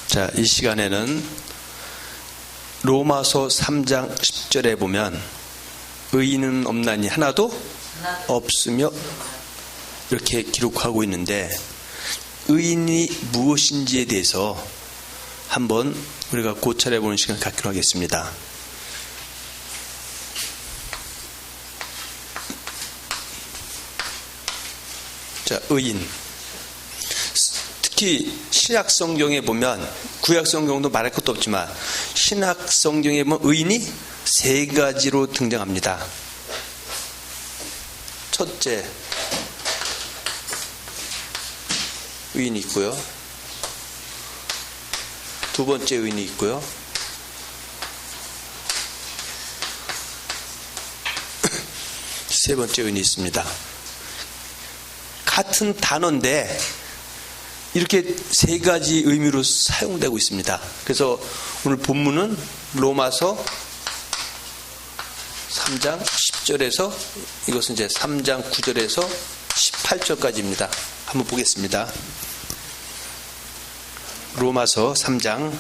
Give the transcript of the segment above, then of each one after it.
자, 이 시간에는 로마서 3장 10절에 보면 의인은 없나니 하나도 없으며 이렇게 기록하고 있는데, 의인이 무엇인지에 대해서 한번 우리가 고찰해보는 시간을 갖기로 하겠습니다. 자, 의인. 특히 신약 성경에 보면, 구약 성경도 말할 것도 없지만 신약 성경에 보면 의인이 세 가지로 등장합니다. 첫째, 의인이 있고요. 두 번째 의인이 있고요. 세 번째 의인이 있습니다. 같은 단어인데 이렇게 세 가지 의미로 사용되고 있습니다. 그래서 오늘 본문은 로마서 3장 10절에서 이것은 이제 3장 9절에서 18절까지입니다. 한번 보겠습니다. 로마서 3장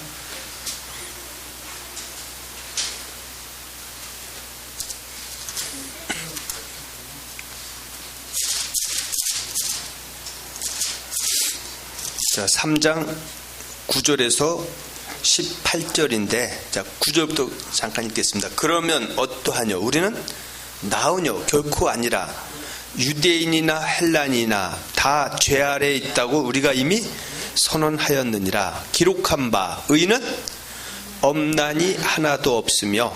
자, 3장 9절에서 18절인데, 자, 9절부터 잠깐 읽겠습니다. 그러면 어떠하뇨? 우리는 나으뇨? 결코 아니라 유대인이나 헬란이나 다 죄 아래에 있다고 우리가 이미 선언하였느니라. 기록한 바 의인은 없나니 하나도 없으며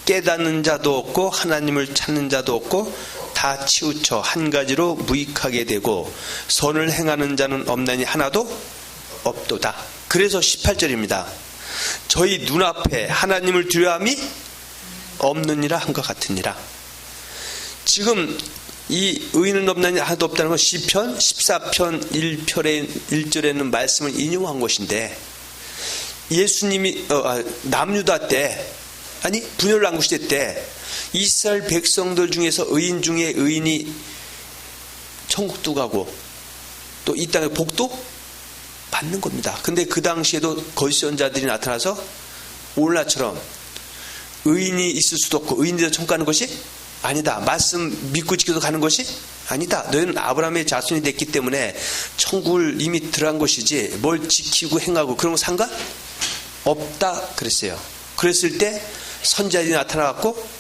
깨닫는 자도 없고 하나님을 찾는 자도 없고 다 치우쳐 한 가지로 무익하게 되고 선을 행하는 자는 없나니 하나도 없도다. 그래서 18절입니다. 저희 눈앞에 하나님을 두려움이 없느니라 한 것 같으니라. 지금 이 의인은 없나니 하나도 없다는 건 시편 14편 1절에는 말씀을 인용한 것인데, 예수님이 남유다 때, 아니 분열난구시대 때 이스라엘 백성들 중에서 의인 중에 의인이 천국도 가고 또 이 땅의 복도 받는 겁니다. 근데 그 당시에도 거짓 선자들이 나타나서 오늘날처럼 의인이 있을 수도 없고 의인들이 천국 가는 것이 아니다, 말씀 믿고 지켜서 가는 것이 아니다, 너희는 아브라함의 자손이 됐기 때문에 천국을 이미 들어간 것이지 뭘 지키고 행하고 그런 거 상관없다 그랬어요. 그랬을 때 선자들이 나타나갖고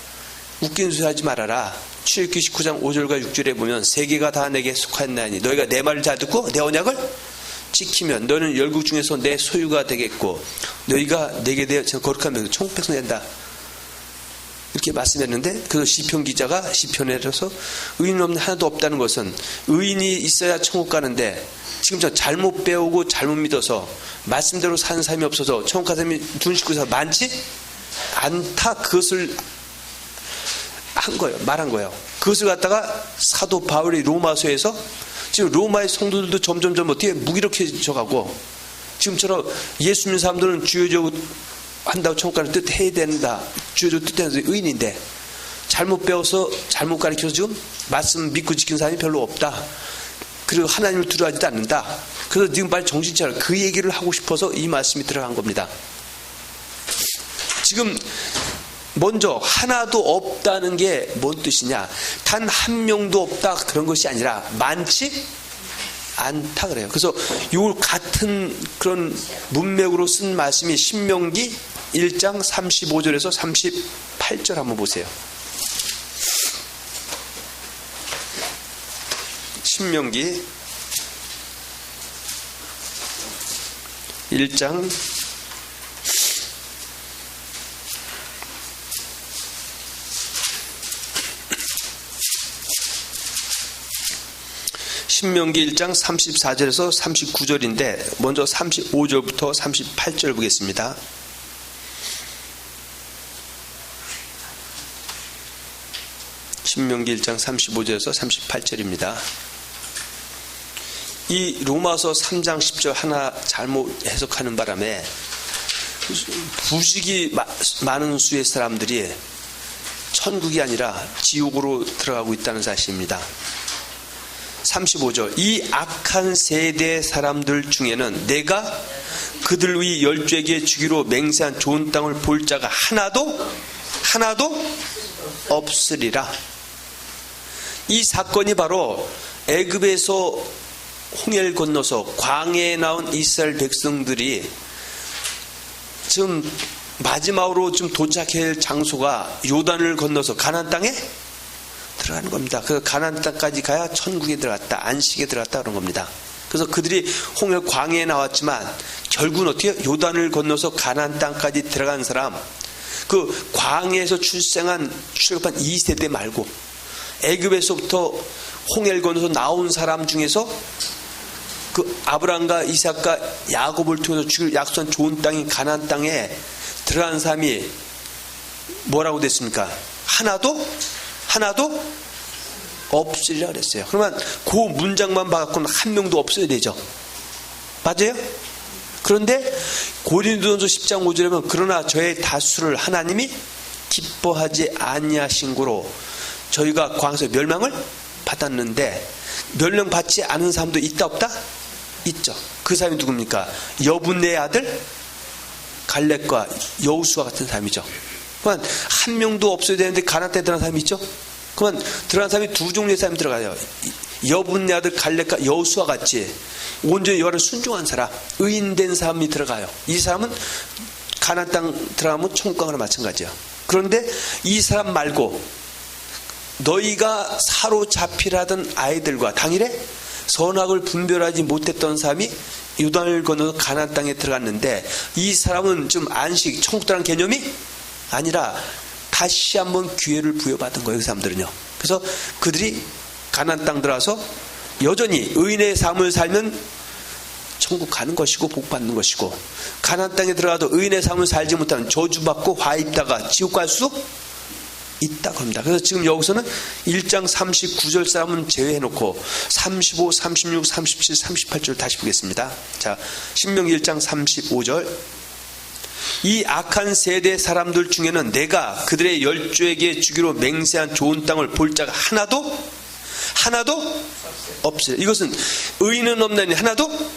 웃긴 소리 하지 말아라. 출애굽기 19장 5절과 6절에 보면 세계가 다 내게 속하였나니 너희가 내 말을 잘 듣고 내 언약을 지키면 너는 열국 중에서 내 소유가 되겠고 너희가 내게 대해 거룩하면 천국 백성이 된다, 이렇게 말씀했는데, 그래서 시편 기자가 시편에 들어서 의인 없는 하나도 없다는 것은 의인이 있어야 천국 가는데 지금 저 잘못 배우고 잘못 믿어서 말씀대로 사는 사람이 없어서 천국 가는 사람이 둔 식구에서 많지 않다, 그것을 한 거예요. 말한 거예요. 그것을 갖다가 사도 바울이 로마서에서 지금 로마의 성도들도 점점점 어떻게 무기력해져 가고, 지금처럼 예수 믿는 사람들은 주여주 한다고 천국 가는 뜻 해야 된다, 주여주 뜻하는 의인인데 잘못 배워서 잘못 가르쳐서 지금 말씀 믿고 지키는 사람이 별로 없다, 그리고 하나님을 두려워하지도 않는다. 그래서 지금 빨리 정신 차려, 그 얘기를 하고 싶어서 이 말씀이 들어간 겁니다. 지금 먼저 하나도 없다는 게 뭔 뜻이냐, 단 한 명도 없다 그런 것이 아니라 많지 않다 그래요. 그래서 요 같은 그런 문맥으로 쓴 말씀이 신명기 1장 35절에서 38절 한번 보세요. 신명기 1장 신명기 1장 34절에서 39절인데 먼저 35절부터 38절 보겠습니다. 신명기 1장 35절에서 38절입니다. 이 로마서 3장 10절 하나 잘못 해석하는 바람에 부식이 많은 수의 사람들이 천국이 아니라 지옥으로 들어가고 있다는 사실입니다. 35절, 이 악한 세대 사람들 중에는 내가 그들 위 12에게 주기로 맹세한 좋은 땅을 볼 자가 하나도 없으리라. 이 사건이 바로 애굽에서 홍해를 건너서 광야에 나온 이스라엘 백성들이 지금 마지막으로 좀 도착해야 할 장소가 요단을 건너서 가나안 땅에 들어가는 겁니다. 그래서 가나안 땅까지 가야 천국에 들어갔다, 안식에 들어갔다 그런 겁니다. 그래서 그들이 홍해 광야에 나왔지만 결국은 어떻게 요단을 건너서 가나안 땅까지 들어간 사람, 그 광야에서 출생한 2세대 말고 애굽에서부터 홍해를 건너서 나온 사람 중에서 그 아브라함과 이삭과 야곱을 통해서 주길 약속한 좋은 땅인 가나안 땅에 들어간 사람이 뭐라고 됐습니까? 하나도 없으리라 그랬어요. 그러면 그 문장만 봐갖고는 한 명도 없어야 되죠. 맞아요? 그런데 고린도전서 10장 5절에 보면 그러나 저의 다수를 하나님이 기뻐하지 아니하신 고로 저희가 광야에서 멸망을 받았는데, 멸망받지 않은 사람도 있다 없다? 있죠. 그 사람이 누굽니까? 여분네의 아들 갈렙과 여호수아 같은 사람이죠. 그러면 한 명도 없어야 되는데 가나안 땅에 들어간 사람이 있죠. 그러면 들어간 사람이 두 종류의 사람이 들어가요. 여분네 아들 갈렙과 여호수아 같이 온전히 여호와를 순종한 사람, 의인된 사람이 들어가요. 이 사람은 가나안 땅 들어가면 천국 가거나 마찬가지야. 그런데 이 사람 말고 너희가 사로잡히라던 아이들과 당일에 선악을 분별하지 못했던 사람이 요단을 건너서 가나안 땅에 들어갔는데, 이 사람은 좀 안식, 천국 들어간 개념이 아니라 다시 한번 기회를 부여받은 거예요. 그 사람들은요. 그래서 그들이 가나안 땅 들어가서 여전히 의인의 삶을 살면 천국 가는 것이고 복 받는 것이고, 가나안 땅에 들어가도 의인의 삶을 살지 못하면 저주받고 화 입다가 지옥 갈 수 있다 그럽니다. 그래서 지금 여기서는 1장 39절 사람은 제외해놓고 35, 36, 37, 38절 다시 보겠습니다. 자, 신명기 1장 35절. 이 악한 세대 사람들 중에는 내가 그들의 열조에게 주기로 맹세한 좋은 땅을 볼 자가 하나도 없어요. 이것은 의인은 없나니 하나도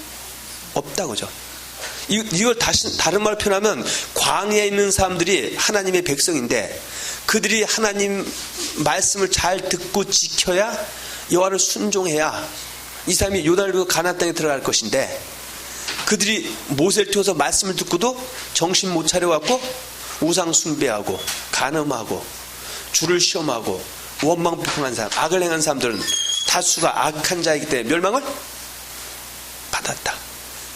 없다고죠. 이걸 다른 말로 표현하면 광야에 있는 사람들이 하나님의 백성인데, 그들이 하나님 말씀을 잘 듣고 지켜야, 여호와를 순종해야 이 사람이 요단을 건너 가나안 땅에 들어갈 것인데, 그들이 모세를 통해서 말씀을 듣고도 정신 못 차려갖고 우상 숭배하고 간음하고 주를 시험하고 원망 비평한 사람, 악을 행한 사람들은 다수가 악한 자이기 때문에 멸망을 받았다.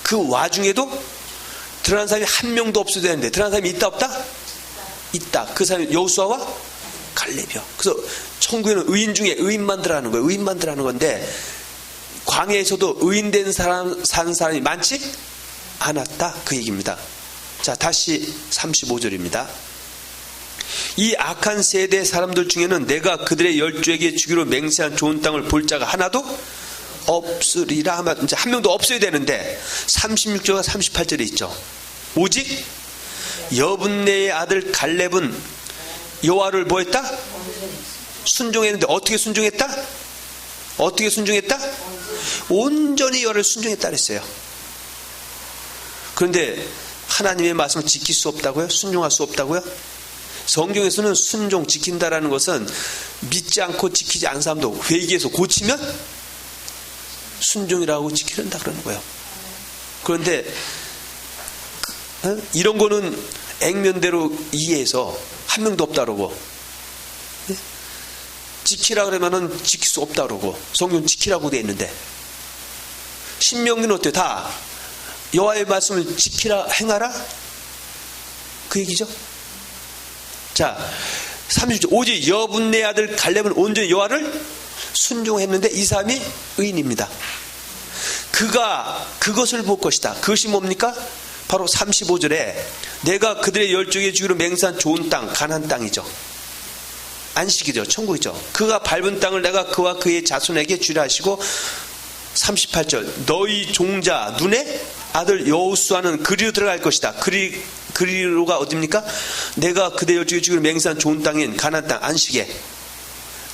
그 와중에도 들어간 사람이 한 명도 없어야 되는데 들어간 사람이 있다 없다? 있다. 그 사람이 여호수아와 갈렙이요. 그래서 천국에는 의인 중에 의인만 들어가는 거예요. 의인만 들어가는 건데, 광야에서도 의인된 사람 산 사람이 많지 않았다, 그 얘기입니다. 자, 다시 35절입니다. 이 악한 세대 사람들 중에는 내가 그들의 열조에게 주기로 맹세한 좋은 땅을 볼 자가 하나도 없으리라 하면 이제 한 명도 없어야 되는데 36절과 38절에 있죠. 오직 여분네의 아들 갈렙은 여호와를 뭐했다? 순종했는데 어떻게 순종했다? 어떻게 순종했다? 온전히 여호와를 순종했다 그랬어요. 그런데 하나님의 말씀을 지킬 수 없다고요? 순종할 수 없다고요? 성경에서는 순종, 지킨다라는 것은 믿지 않고 지키지 않은 사람도 회개해서 고치면 순종이라고 지키는다 그러는 거예요. 그런데 이런 거는 액면대로 이해해서 한 명도 없다 그러고, 지키라 그러면은 지킬 수 없다 그러고, 성경 지키라고 되어 있는데, 신명기는 어때요? 다 여호와의 말씀을 지키라, 행하라, 그 얘기죠. 자, 30절. 오직 여분네 아들 갈렙은 온전히 여호와를 순종했는데 이 사람이 의인입니다. 그가 그것을 볼 것이다. 그것이 뭡니까? 바로 35절에 내가 그들의 열조에게 주기로 맹세한 좋은 땅, 가나안 땅이죠. 안식이죠. 천국이죠. 그가 밟은 땅을 내가 그와 그의 자손에게 주라 하시고, 38절 너희 종자 눈의 아들 여호수아는 그리로 들어갈 것이다. 그리로가 어디입니까? 내가 그대 열조에게 주기로 맹세한 좋은 땅인 가나안 땅 안식에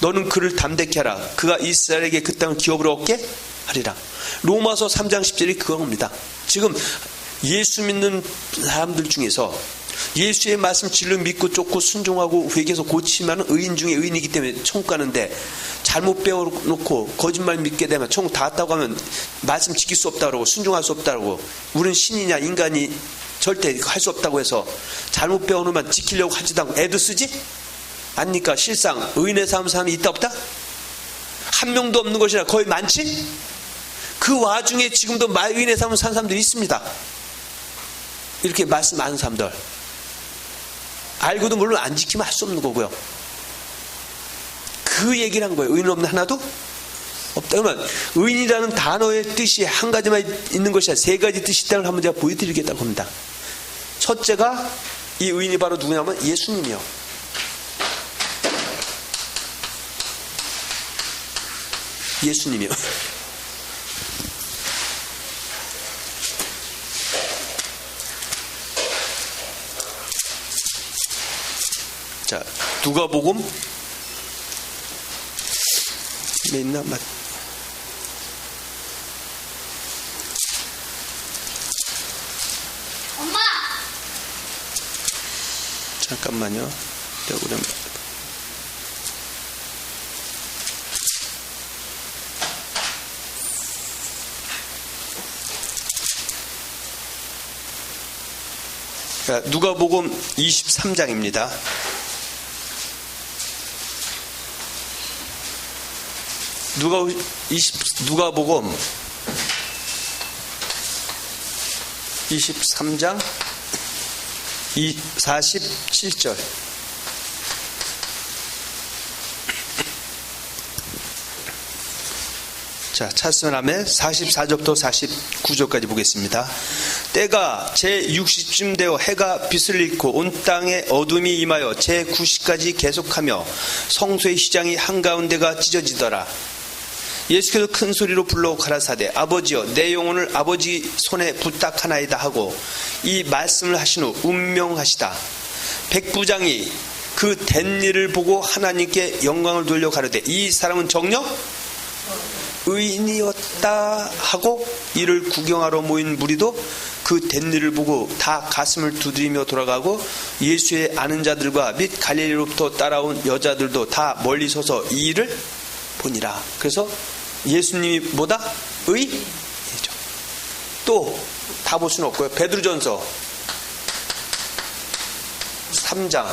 너는 그를 담대케 하라. 그가 이스라엘에게 그 땅을 기업으로 얻게 하리라. 로마서 3장 10절이 그겁니다. 지금 예수 믿는 사람들 중에서 예수의 말씀 진리 믿고 쫓고 순종하고 회개해서 고치면 의인 중에 의인이기 때문에 천국 가는데, 잘못 배워놓고 거짓말 믿게 되면 천국 다 왔다고 하면 말씀 지킬 수 없다고, 순종할 수 없다고, 우리는 신이냐 인간이 절대 할 수 없다고 해서 잘못 배워놓으면 지키려고 하지도 않고 애도 쓰지? 아닙니까? 실상 의인의 삶 사람이 있다 없다? 한 명도 없는 것이 아니라 거의 많지? 그 와중에 지금도 의인의 삶을 사는 사람들이 있습니다. 이렇게 말씀 많은 사람들 알고도 물론 안 지키면 할 수 없는 거고요. 그 얘기를 한 거예요. 의인 없는 하나도 없다. 그러면 의인이라는 단어의 뜻이 한 가지만 있는 것이 아니라 세 가지 뜻이 있다는 걸 한번 제가 보여드리겠다고 합니다. 첫째가, 이 의인이 바로 누구냐면 예수님이요. 예수님이요. 자, 누가복음 있나? 엄마! 잠깐만요. 그러면 누가복음 23장입니다. 누가복음 23장 47절. 자, 찾으면 하면 44절부터 49절까지 보겠습니다. 때가 제60쯤 되어 해가 빛을 잃고 온 땅에 어둠이 임하여 제90까지 계속하며 성소의 시장이 한가운데가 찢어지더라. 예수께서 큰 소리로 불러 가라사대 아버지여 내 영혼을 아버지 손에 부탁하나이다 하고 이 말씀을 하신 후 운명하시다. 백부장이 그 된 일을 보고 하나님께 영광을 돌려 가로되 이 사람은 정녕 의인이었다 하고 이를 구경하러 모인 무리도 그 된 일을 보고 다 가슴을 두드리며 돌아가고 예수의 아는 자들과 및 갈릴리로부터 따라온 여자들도 다 멀리 서서 이 일을 보니라. 그래서 예수님이 뭐다? 의이죠. 또 다 볼 수는 없고요. 베드로전서 3장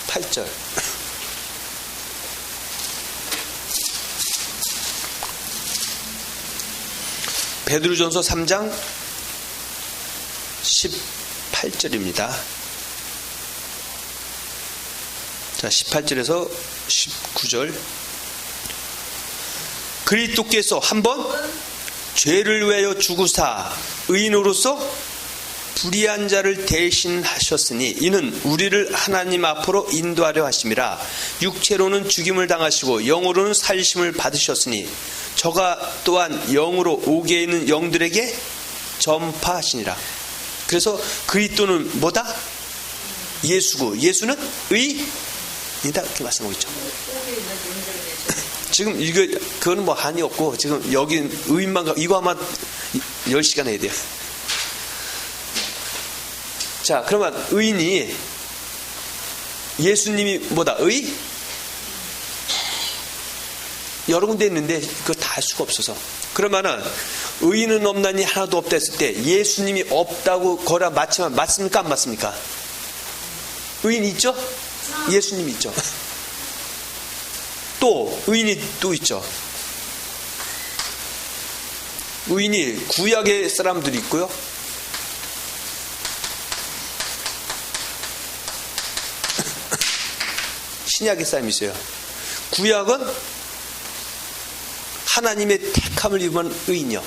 18절. 베드로전서 3장 18절입니다. 자, 18절에서 19절. 그리스도께서 한번 죄를 위하여 죽으사 의인으로서 불의한 자를 대신하셨으니 이는 우리를 하나님 앞으로 인도하려 하심이라. 육체로는 죽임을 당하시고 영으로는 살리심을 받으셨으니 저가 또한 영으로 오게 있는 영들에게 전파하시니라. 그래서 그리스도는 뭐다? 예수고 예수는 의이다. 이렇게 말씀하고 있죠. 지금 이거 그거는 뭐 한이 없고 지금 여기 의인만 이거 아마 10시간 해야 돼요. 자, 그러면 의인이 예수님이 뭐다? 의? 여러 군데 있는데 그거 다 할 수가 없어서. 그러면은 의인은 없나니 하나도 없다 했을 때 예수님이 없다고 거라 맞지만 맞습니까? 안 맞습니까? 의인이 있죠? 예수님이 있죠. 또 의인이 또 있죠. 의인이 구약의 사람들이 있고요. 신약의 사람이 있어요. 구약은 하나님의 택함을 입은 의인이요.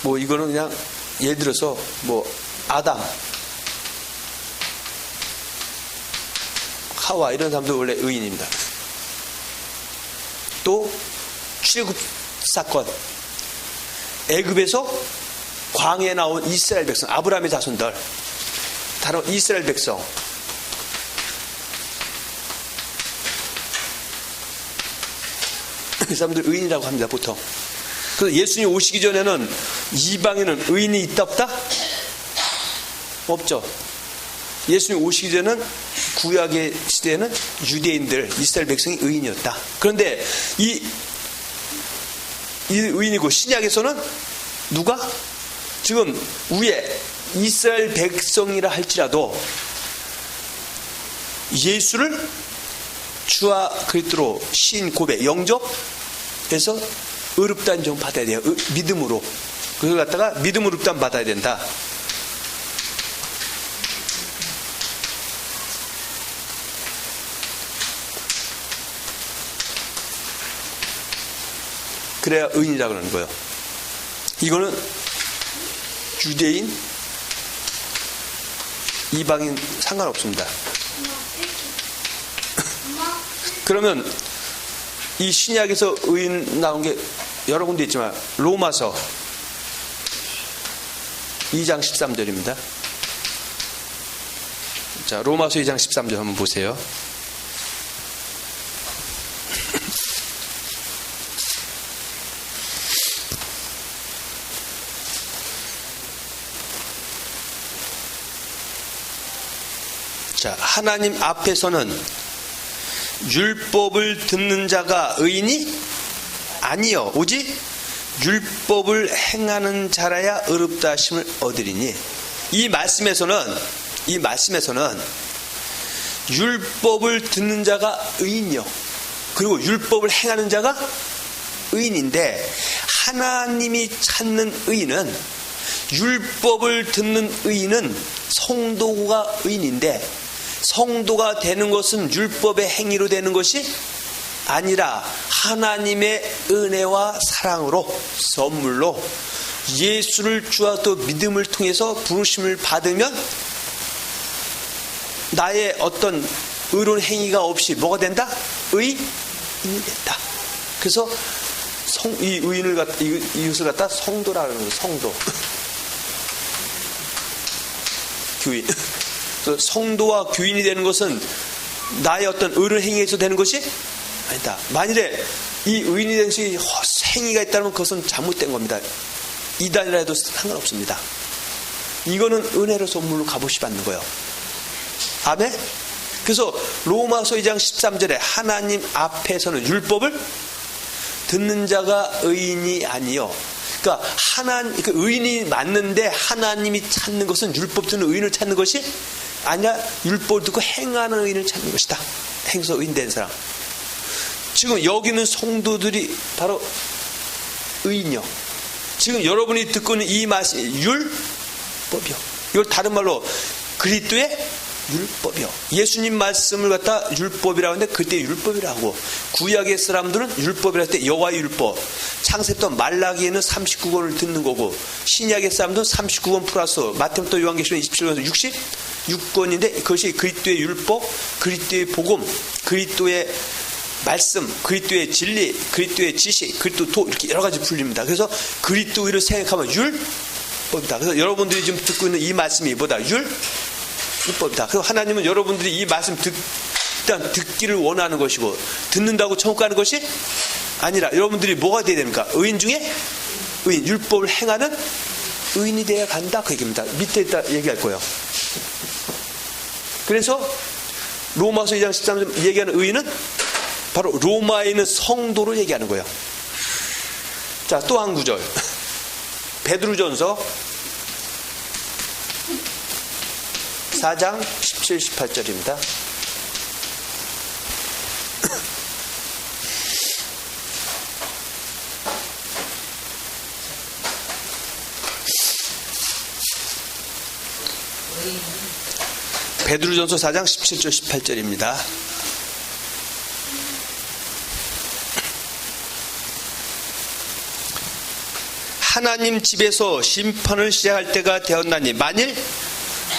뭐 이거는 그냥 예를 들어서 뭐 아담, 하와 이런 사람도 원래 의인입니다. 또 출애굽 사건, 애굽에서 광야에 나온 이스라엘 백성, 아브라함의 자손들, 다른 이스라엘 백성, 그 사람들 의인이라고 합니다. 보통 그래서 예수님 오시기 전에는 이방인은 의인이 있다 없다? 없죠. 예수님 오시기 전에는 구약의 시대에는 유대인들, 이스라엘 백성이 의인이었다. 그런데 이 의인이고 신약에서는 누가? 지금 위에 이스라엘 백성이라 할지라도 예수를 주와 그리스도로 신 고백 영접해서 의롭다 인정 받아야 돼요. 믿음으로. 그걸 갖다가 믿음으로 의롭다 받아야 된다. 그래야 의인이라 그러는 거예요. 이거는 유대인, 이방인 상관없습니다. 그러면 이 신약에서 의인 나온 게 여러 군데 있지만 로마서 2장 13절입니다. 자, 로마서 2장 13절 한번 보세요. 자, 하나님 앞에서는 율법을 듣는 자가 의인이 아니요 오직 율법을 행하는 자라야 의롭다 하심을 얻으리니. 이 말씀에서는 율법을 듣는 자가 의인이요 그리고 율법을 행하는 자가 의인인데, 하나님이 찾는 의인은, 율법을 듣는 의인은 성도가 의인인데, 성도가 되는 것은 율법의 행위로 되는 것이 아니라 하나님의 은혜와 사랑으로, 선물로 예수를 주와 또 믿음을 통해서 부르심을 받으면 나의 어떤 의로운 행위가 없이 뭐가 된다? 의인이 된다. 그래서 이 의인을 갖다, 이것을 갖다 성도라는 거예요. 성도. 교인. 성도와 교인이 되는 것은 나의 어떤 의로운 행위에서 되는 것이 아니다. 만일에 이 의인이 되는 것이 행위가 있다면 그것은 잘못된 겁니다. 이단이라 해도 상관없습니다. 이거는 은혜로 선물로 값없이 받는 거예요. 아멘? 그래서 로마서 2장 13절에 하나님 앞에서는 율법을 듣는 자가 의인이 아니요. 그러니까 그 의인이 맞는데 하나님이 찾는 것은 율법 듣는 의인을 찾는 것이 아니라 율법을 듣고 행하는 의인을 찾는 것이다. 행서 의인된 사람. 지금 여기는 성도들이 바로 의인이요. 지금 여러분이 듣고 있는 이 말씀이 율법이요. 이걸 다른 말로 그리스도의 율법이요. 예수님 말씀을 갖다 율법이라고 하는데 그때 율법이라고. 구약의 사람들은 율법이라 할 때 여호와의 율법. 창세부터 말라기에는 39권을 듣는 거고, 신약의 사람들은 39권 플러스 마태부터 요한계시록 27권에서 66권인데 그것이 그리스도의 율법, 그리스도의 복음, 그리스도의 말씀, 그리스도의 진리, 그리스도의 지식, 그리스도 이렇게 여러 가지 불립니다. 그래서 그리스도를 생각하면 율법이다. 그래서 여러분들이 지금 듣고 있는 이 말씀이 뭐다? 율법이다. 그리고 하나님은 여러분들이 이 말씀 일단 듣기를 원하는 것이고, 듣는다고 천국 가는 것이 아니라 여러분들이 뭐가 돼야 됩니까? 의인 중에 의인, 율법을 행하는 의인이 돼야 간다. 그 얘기입니다. 밑에 있다 얘기할 거예요. 그래서 로마서 2장 13절 얘기하는 의인은 바로 로마에 있는 성도를 얘기하는 거예요. 자, 또 한 구절. 베드로전서 4장 17, 18절입니다. 베드로전서 4장 17절 18절입니다. 하나님 집에서 심판을 시작할 때가 되었나니 만일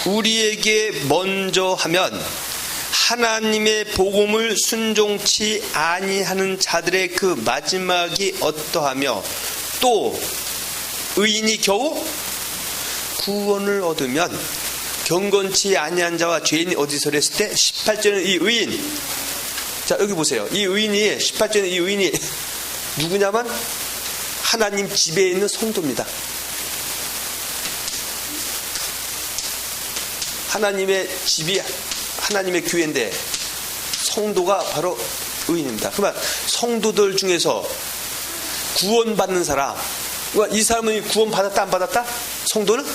우리에게 먼저 하면 하나님의 복음을 순종치 아니하는 자들의 그 마지막이 어떠하며, 또 의인이 겨우 구원을 얻으면 경건치 아니한 자와 죄인이 어디서 했을 때 18절은 이 의인. 자, 여기 보세요. 이 의인이 18절은 이 의인이 누구냐면 하나님 집에 있는 성도입니다. 하나님의 집이 하나님의 교회인데 성도가 바로 의인입니다. 그러면 성도들 중에서 구원받는 사람, 이 사람은 구원 받았다 안 받았다? 성도는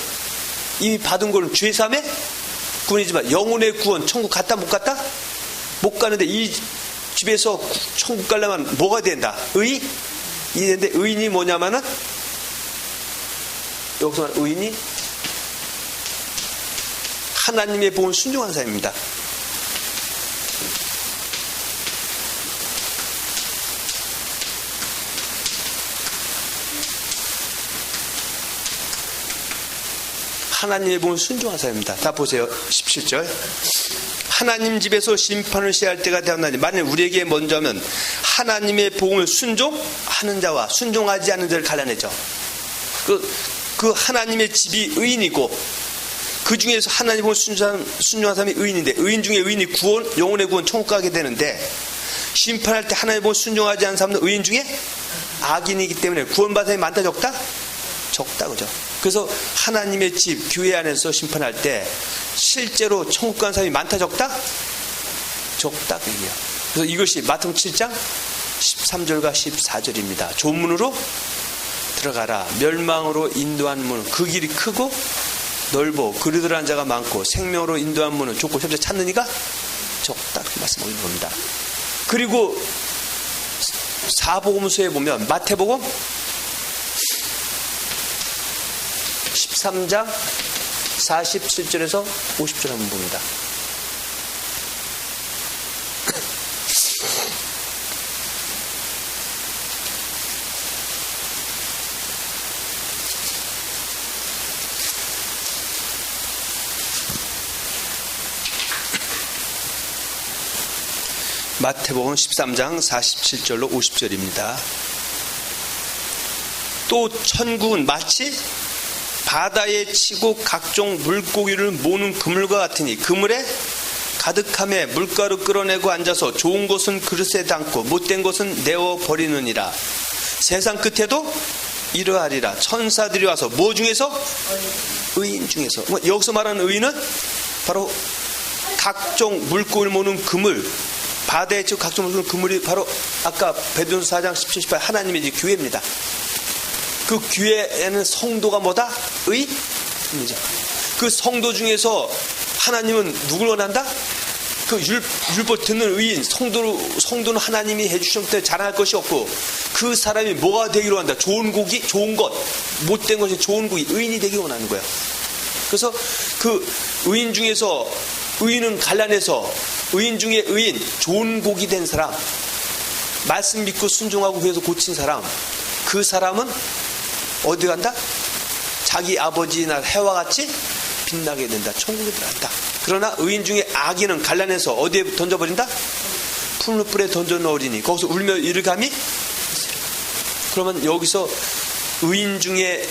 이미 받은 거는 죄사함의 구원이지만 영혼의 구원, 천국 갔다 못 갔다? 못 가는데 이 집에서 천국 가려면 뭐가 된다? 의인이 되는데 의인이 뭐냐면은 여기서 말하는 의인이 하나님의 복을 순종한 사람입니다. 하나님의 복을 순종한 사람입니다. 다 보세요. 17절. 하나님 집에서 심판을 시할 때가 되었나니 만일 우리에게 먼저 하면 하나님의 복을 순종하는 자와 순종하지 않는 자를 갈라내죠. 그 하나님의 집이 의인이고 그 중에서 하나님의 복을 순종한 사람이 의인인데 의인 중에 의인이 구원, 영혼의 구원, 천국 가게 되는데 심판할 때 하나님의 복을 순종하지 않는 사람은 의인 중에 악인이기 때문에 구원받은 사람이 많다 적다? 적다 그죠. 그래서 하나님의 집, 교회 안에서 심판할 때 실제로 천국 가는 사람이 많다 적다? 적다 그게요. 그래서 이것이 마태복음 7장 13절과 14절입니다. 조문으로 들어가라. 멸망으로 인도한 문, 그 길이 크고 넓어 그리 들어간 자가 많고 생명으로 인도한 문은 좁고 협조 찾는 이가 적다 그렇게 말씀하고 있는 겁니다. 그리고 사복음서에 보면 마태복음 13장 47절에서 50절 한번 봅니다. 마태복음 13장 47절로 50절입니다. 또 천국은 마치 바다에 치고 각종 물고기를 모는 그물과 같으니 그물에 가득함에 물가루 끌어내고 앉아서 좋은 것은 그릇에 담고 못된 것은 내어 버리느니라. 세상 끝에도 이러하리라. 천사들이 와서 뭐 중에서? 의인 중에서. 여기서 말하는 의인은 바로 각종 물고기를 모는 그물, 바다에 치고 각종 물고기 그물이 바로 아까 베드로전서 4장 17, 18 하나님의 이제 교회입니다. 그 교회에는 성도가 뭐다? 의인이죠. 그 성도 중에서 하나님은 누굴 원한다? 그 율법 듣는 의인, 성도는 하나님이 해주신 때 자랑할 것이 없고 그 사람이 뭐가 되기로 한다? 좋은 고기, 좋은 것, 못된 것이 좋은 고기, 의인이 되기 원하는 거예요. 그래서 그 의인 중에서 의인은 갈라내서 의인 중에 의인, 좋은 고기 된 사람, 말씀 믿고 순종하고 그래서 고친 사람, 그 사람은 어디 간다? 자기 아버지나 해와 같이 빛나게 된다. 천국에 들어간다. 그러나 의인 중에 악인은 갈라내서 어디에 던져버린다? 풀무불에 던져 넣으리니 거기서 울며 이를 감히. 그러면 여기서 의인 중에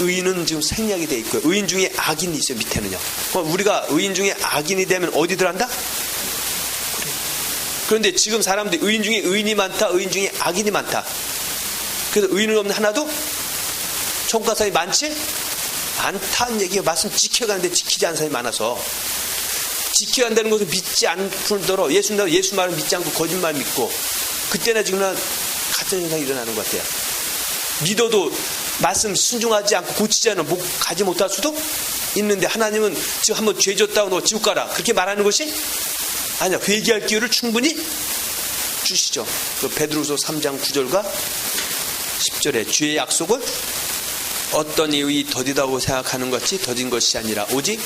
의인은 지금 생략이 되어 있고요. 의인 중에 악인이 있어요. 밑에는요. 그럼 우리가 의인 중에 악인이 되면 어디 들어간다? 그런데 지금 사람들이 의인 중에 의인이 많다, 의인 중에 악인이 많다. 그래서 의인은 없는 하나도 천국 가는 사람이 많지 않다는 얘기가 말씀 지켜가는데 지키지 않는 사람이 많아서 지켜야 한다는 것을 믿지 않도록 예수 말을 믿지 않고 거짓말 믿고 그때나 지금은 같은 현상이 일어나는 것 같아요. 믿어도 말씀 순종하지 않고 고치지 않으면 가지 못할 수도 있는데 하나님은 지금 한번 죄 졌다고 너 지옥 가라 그렇게 말하는 것이 아니야. 회개할 기회를 충분히 주시죠. 그 베드로서 3장 9절과 10절에 주의 약속을 어떤 이의 더디다고 생각하는 것 같이 더딘 것이 아니라 오직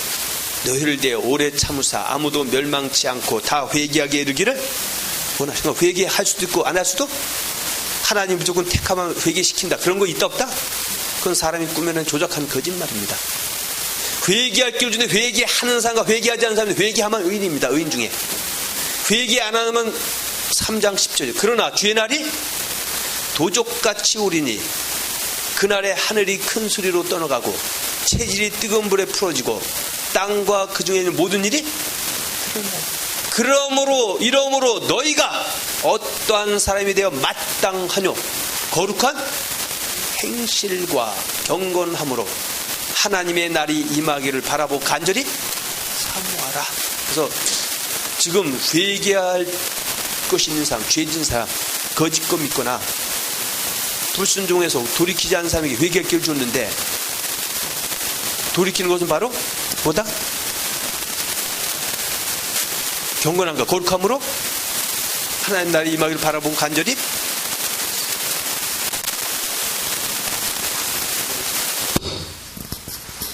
너희를 대해 오래 참으사 아무도 멸망치 않고 다 회개하게 이르기를 원하시는 거. 회개할 수도 있고 안 할 수도 하나님 무조건 택하면 회개시킨다. 그런 거 있다 없다? 그건 사람이 꾸며낸 조작한 거짓말입니다. 회개할 기회 중에 회개하는 사람과 회개하지 않는 사람은 회개하면 의인입니다. 의인 중에. 회개 안 하면 3장 10절. 그러나 주의 날이 도적같이 오리니 그날에 하늘이 큰 소리로 떠나가고 체질이 뜨거운 불에 풀어지고 땅과 그 중에 있는 모든 일이 이러므로 너희가 어떠한 사람이 되어 마땅하뇨 거룩한 행실과 경건함으로 하나님의 날이 임하기를 바라보고 간절히 사모하라. 그래서 지금 회개할 것이 있는 사람, 죄진 사람, 거짓 거 믿거나 불순종해서 돌이키지 않은 사람에게 회개할 기회를 줬는데, 돌이키는 것은 바로 뭐다? 경건함과 거룩함으로 하나님 날이 임하기를 바라보고 간절히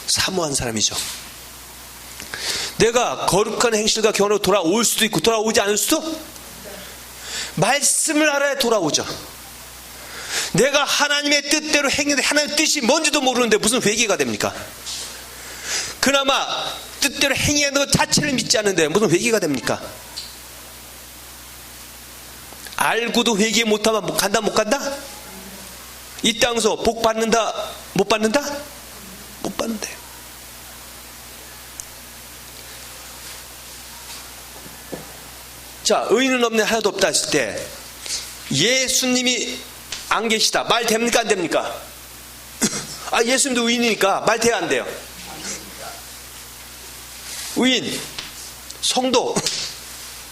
사모한 사람이죠. 내가 거룩한 행실과 경건으로 돌아올 수도 있고 돌아오지 않을 수도, 말씀을 알아야 돌아오죠. 내가 하나님의 뜻대로 행했는데 하나님의 뜻이 뭔지도 모르는데 무슨 회개가 됩니까? 그나마 뜻대로 행해야 하는 것 자체를 믿지 않는데 무슨 회개가 됩니까? 알고도 회개 못하면 간다 못 간다? 이 땅에서 복 받는다 못 받는다? 못 받는데요. 자, 의인은 없네, 하나도 없다 했을 때 예수님이 안 계시다, 말 됩니까 안 됩니까? 아, 예수님도 의인이니까 말 돼야 안 돼요? 의인, 성도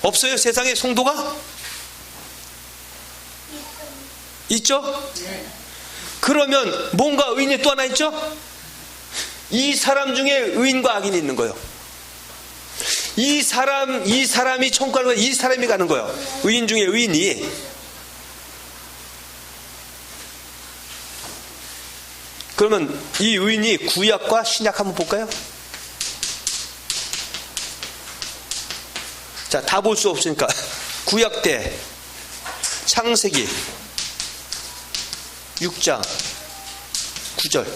없어요? 세상에 성도가? 있죠? 그러면 뭔가 의인이 또 하나 있죠? 이 사람 중에 의인과 악인이 있는 거예요. 이 사람이 천국 가는 거예요. 이 사람이 가는 거예요. 의인 중에 의인이. 그러면 이 의인이 구약과 신약 한번 볼까요? 자, 다 볼 수 없으니까 구약 때 창세기 6장 9절.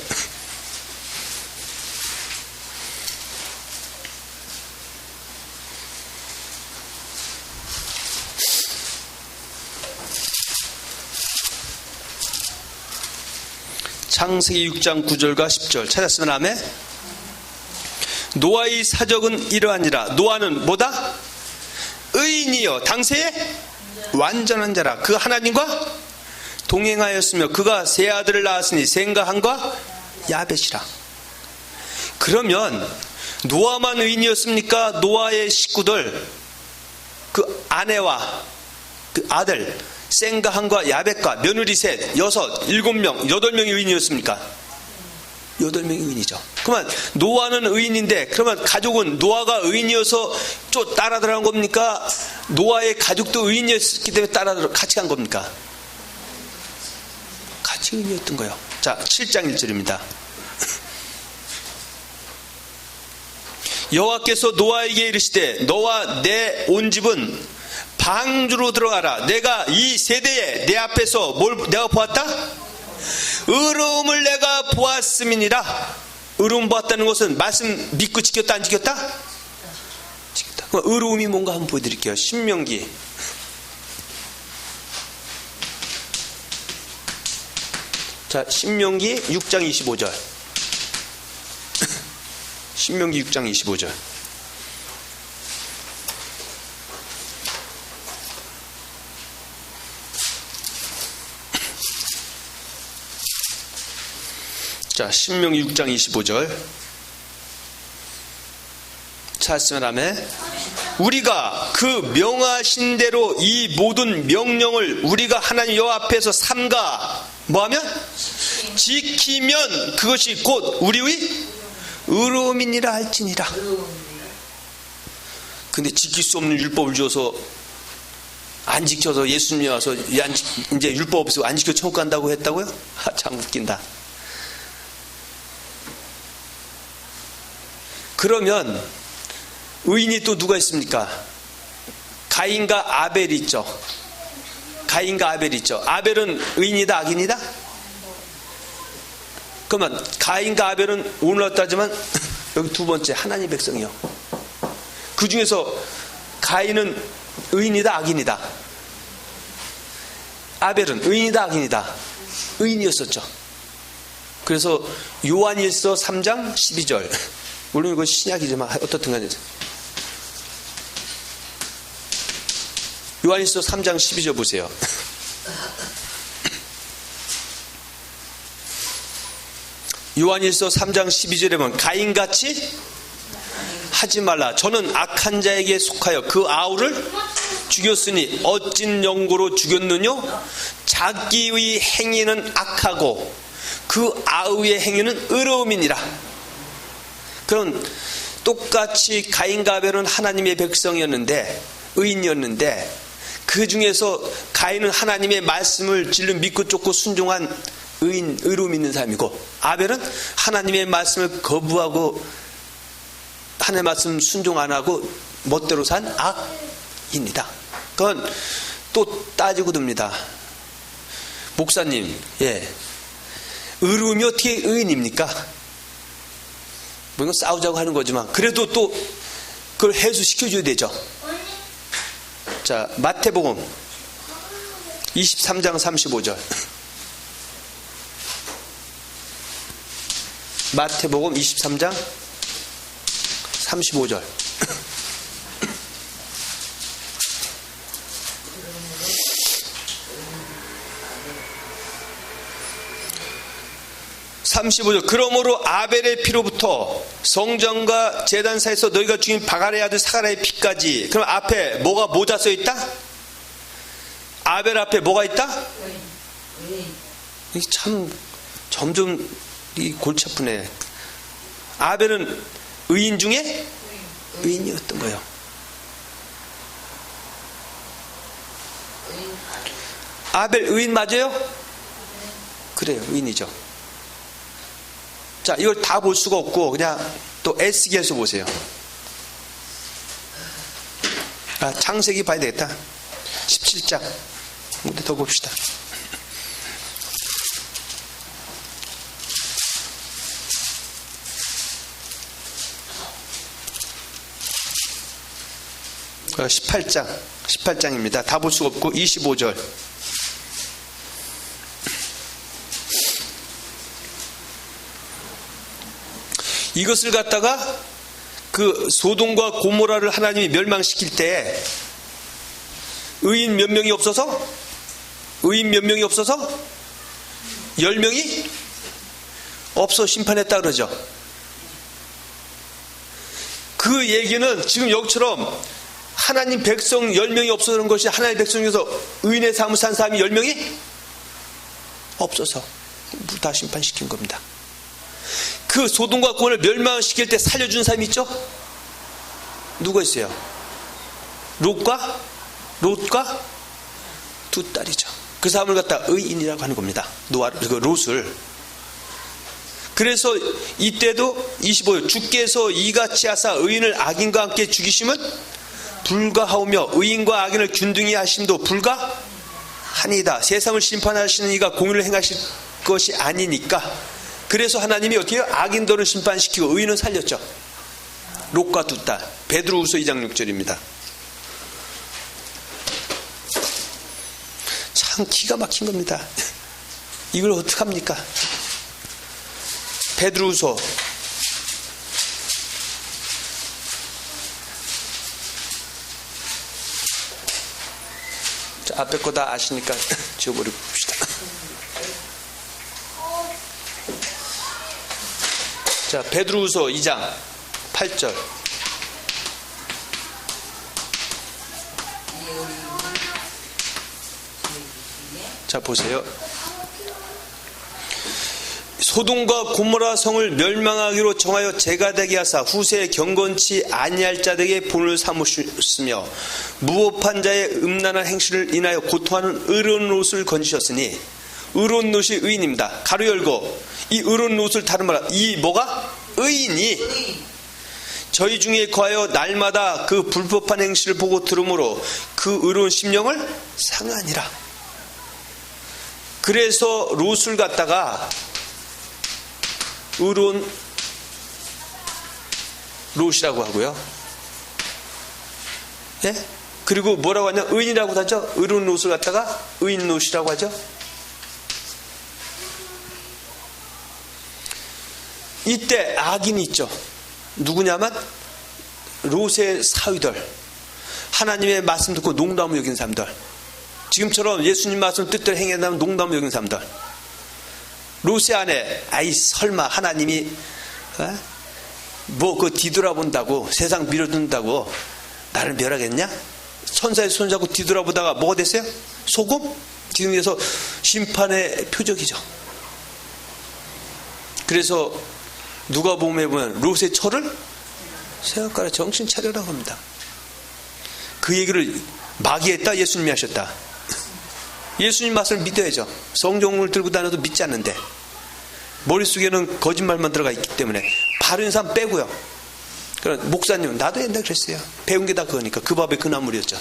창세기 6장 9절과 10절 찾았으면 아멘. 노아의 사적은 이러하니라. 노아는 뭐다? 의인이요 당세에 완전한 자라. 그 하나님과 동행하였으며 그가 세 아들을 낳았으니 셈과 함과 야벳이라. 그러면 노아만 의인이었습니까? 노아의 식구들, 그 아내와 그 아들 셈과 함과 야벳과 며느리 셋, 여섯, 일곱 명, 8명이 의인이었습니까? 8명이 의인이죠. 그러면 노아는 의인인데, 그러면 가족은 노아가 의인이어서 따라 들어간 겁니까? 노아의 가족도 의인이었기 때문에 같이 간 겁니까? 같이 의인이었던 거예요. 자, 7장 1절입니다. 여호와께서 노아에게 이르시되 너와 내 온 집은 방주로 들어가라. 내가 이 세대에 내 앞에서 뭘 내가 보았다? 의로움을 내가 보았음이니라. 의로움 보았다는 것은 말씀 믿고 지켰다 안 지켰다? 지켰다. 그럼 의로움이 뭔가 한번 보여드릴게요. 신명기 자, 신명기 6장 25절. 신명기 6장 25절. 자, 신명기 6장 25절. 찾았으면 아멘. 우리가 그 명하신 대로 이 모든 명령을 우리가 하나님 여호와 앞에서 삼가 뭐하면? 지키면 그것이 곧 우리의 의로움이니라 할지니라. 근데 지킬 수 없는 율법을 주어서 안 지켜서 예수님이 와서 이제 율법 없이고 안 지켜 천국 간다고 했다고요? 참 웃긴다. 그러면 의인이 또 누가 있습니까? 가인과 아벨이 있죠. 가인과 아벨이 있죠. 아벨은 의인이다 악인이다? 그러면 가인과 아벨은 오늘 따지만 여기 두 번째 하나님 백성이요. 그 중에서 가인은 의인이다 악인이다? 아벨은 의인이다 악인이다? 의인이었었죠. 그래서 요한일서 3장 12절. 물론 이거 신약이지만 어떻든 간에 요한일서 3장 12절 보세요. 요한일서 3장 12절에 보면 가인같이 하지 말라. 저는 악한 자에게 속하여 그 아우를 죽였으니 어찐 연고로 죽였느뇨? 자기의 행위는 악하고 그 아우의 행위는 의로움이니라. 그런 똑같이 가인과 아벨은 하나님의 백성이었는데, 의인이었는데, 그 중에서 가인은 하나님의 말씀을 진리 믿고 쫓고 순종한 의인, 의로움 있는 사람이고, 아벨은 하나님의 말씀을 거부하고 하나님의 말씀 순종 안 하고 멋대로 산 악인이다. 그건 또 따지고 듭니다. 목사님, 의로움이 어떻게 의인입니까? 뭐 이건 싸우자고 하는 거지만 그래도 또 그걸 해소시켜줘야 되죠. 자, 마태복음 23장 35절. 마태복음 23장 35절. 그러므로 아벨의 피로부터 성전과 제단 사이에서 너희가 죽인 바갈의 아들 사가랴의 피까지. 그럼 앞에 뭐가 모자 써 있다? 아벨 앞에 뭐가 있다? 참 점점 이 골치 아프네. 아벨은 의인 중에 의인이었던 거예요. 아벨 의인 맞아요? 그래요, 의인이죠. 자, 이걸 다 볼 수가 없고 그냥 또 에스겔서 보세요. 창세기 봐야 되겠다. 17장. 근데 더 봅시다. 그 18장입니다. 다 볼 수가 없고 25절. 이것을 갖다가 그 소돔과 고모라를 하나님이 멸망시킬 때 의인 몇 명이 없어서 10명이 없어 심판했다 그러죠. 그 얘기는 지금 여기처럼 하나님 백성 10명이 없어서는 것이 하나님 백성 중에서 의인의 삶을 산 사람이 10명이 없어서 다 심판시킨 겁니다. 그 소돔과 고모라를 멸망시킬 때 살려준 사람이 있죠? 누가 있어요? 롯과 두 딸이죠. 그 사람을 갖다 의인이라고 하는 겁니다. 롯을. 그래서 이때도 25절 주께서 이같이 하사 의인을 악인과 함께 죽이심은 불가하오며 의인과 악인을 균등히 하심도 불가하니이다. 세상을 심판하시는 이가 공의를 행하실 것이 아니니까. 그래서 하나님이 어떻게 해요? 악인들을 심판시키고 의인은 살렸죠. 롯과 두 딸. 베드로후서 2장 6절입니다. 참 기가 막힌 겁니다. 이걸 어떡합니까? 베드로후서 앞에 거 다 아시니까 지워버리고 봅시다. 자, 베드로후서 2장 8절. 자, 보세요. 소돔과 고모라 성을 멸망하기로 정하여 제가 되게 하사 후세에 경건치 아니할 자들에게 본을 삼으셨으며 무법한 자의 음란한 행실을 인하여 고통하는 의로운 롯을 건지셨으니, 의로운 롯이 의인입니다. 가로 열고 이 의로운 롯을 다른 말로 이 뭐가? 의인이 저희 중에 거하여 날마다 그 불법한 행실을 보고 들으므로 그 의로운 심령을 상하니라. 그래서 롯을 갖다가 의로운 롯이라고 하고요. 예? 그리고 뭐라고 하냐? 의인이라고 하죠. 의로운 롯을 갖다가 의인 롯이라고 하죠. 이때 악인이 있죠. 누구냐면 롯의 사위들, 하나님의 말씀 듣고 농담을 여긴 사람들, 지금처럼 예수님 말씀 뜻대로 행한다면 농담을 여긴 사람들. 롯의 아내, 아이 설마 하나님이 뭐 그 뒤돌아본다고, 세상 밀어둔다고 나를 멸하겠냐? 천사의 손잡고 뒤돌아보다가 뭐가 됐어요? 소금? 뒤에서 심판의 표적이죠. 그래서 누가복음에 보면 롯의 철을 생각하라, 정신 차려라고 합니다. 그 얘기를 마귀했다, 예수님이 하셨다. 예수님 말씀을 믿어야죠. 성경을 들고 다녀도 믿지 않는데 머릿속에는 거짓말만 들어가 있기 때문에 바른 사람 빼고요. 그럼 목사님, 나도 옛날에 그랬어요. 배운 게 다 그거니까. 그 밥에 그 나물이었죠.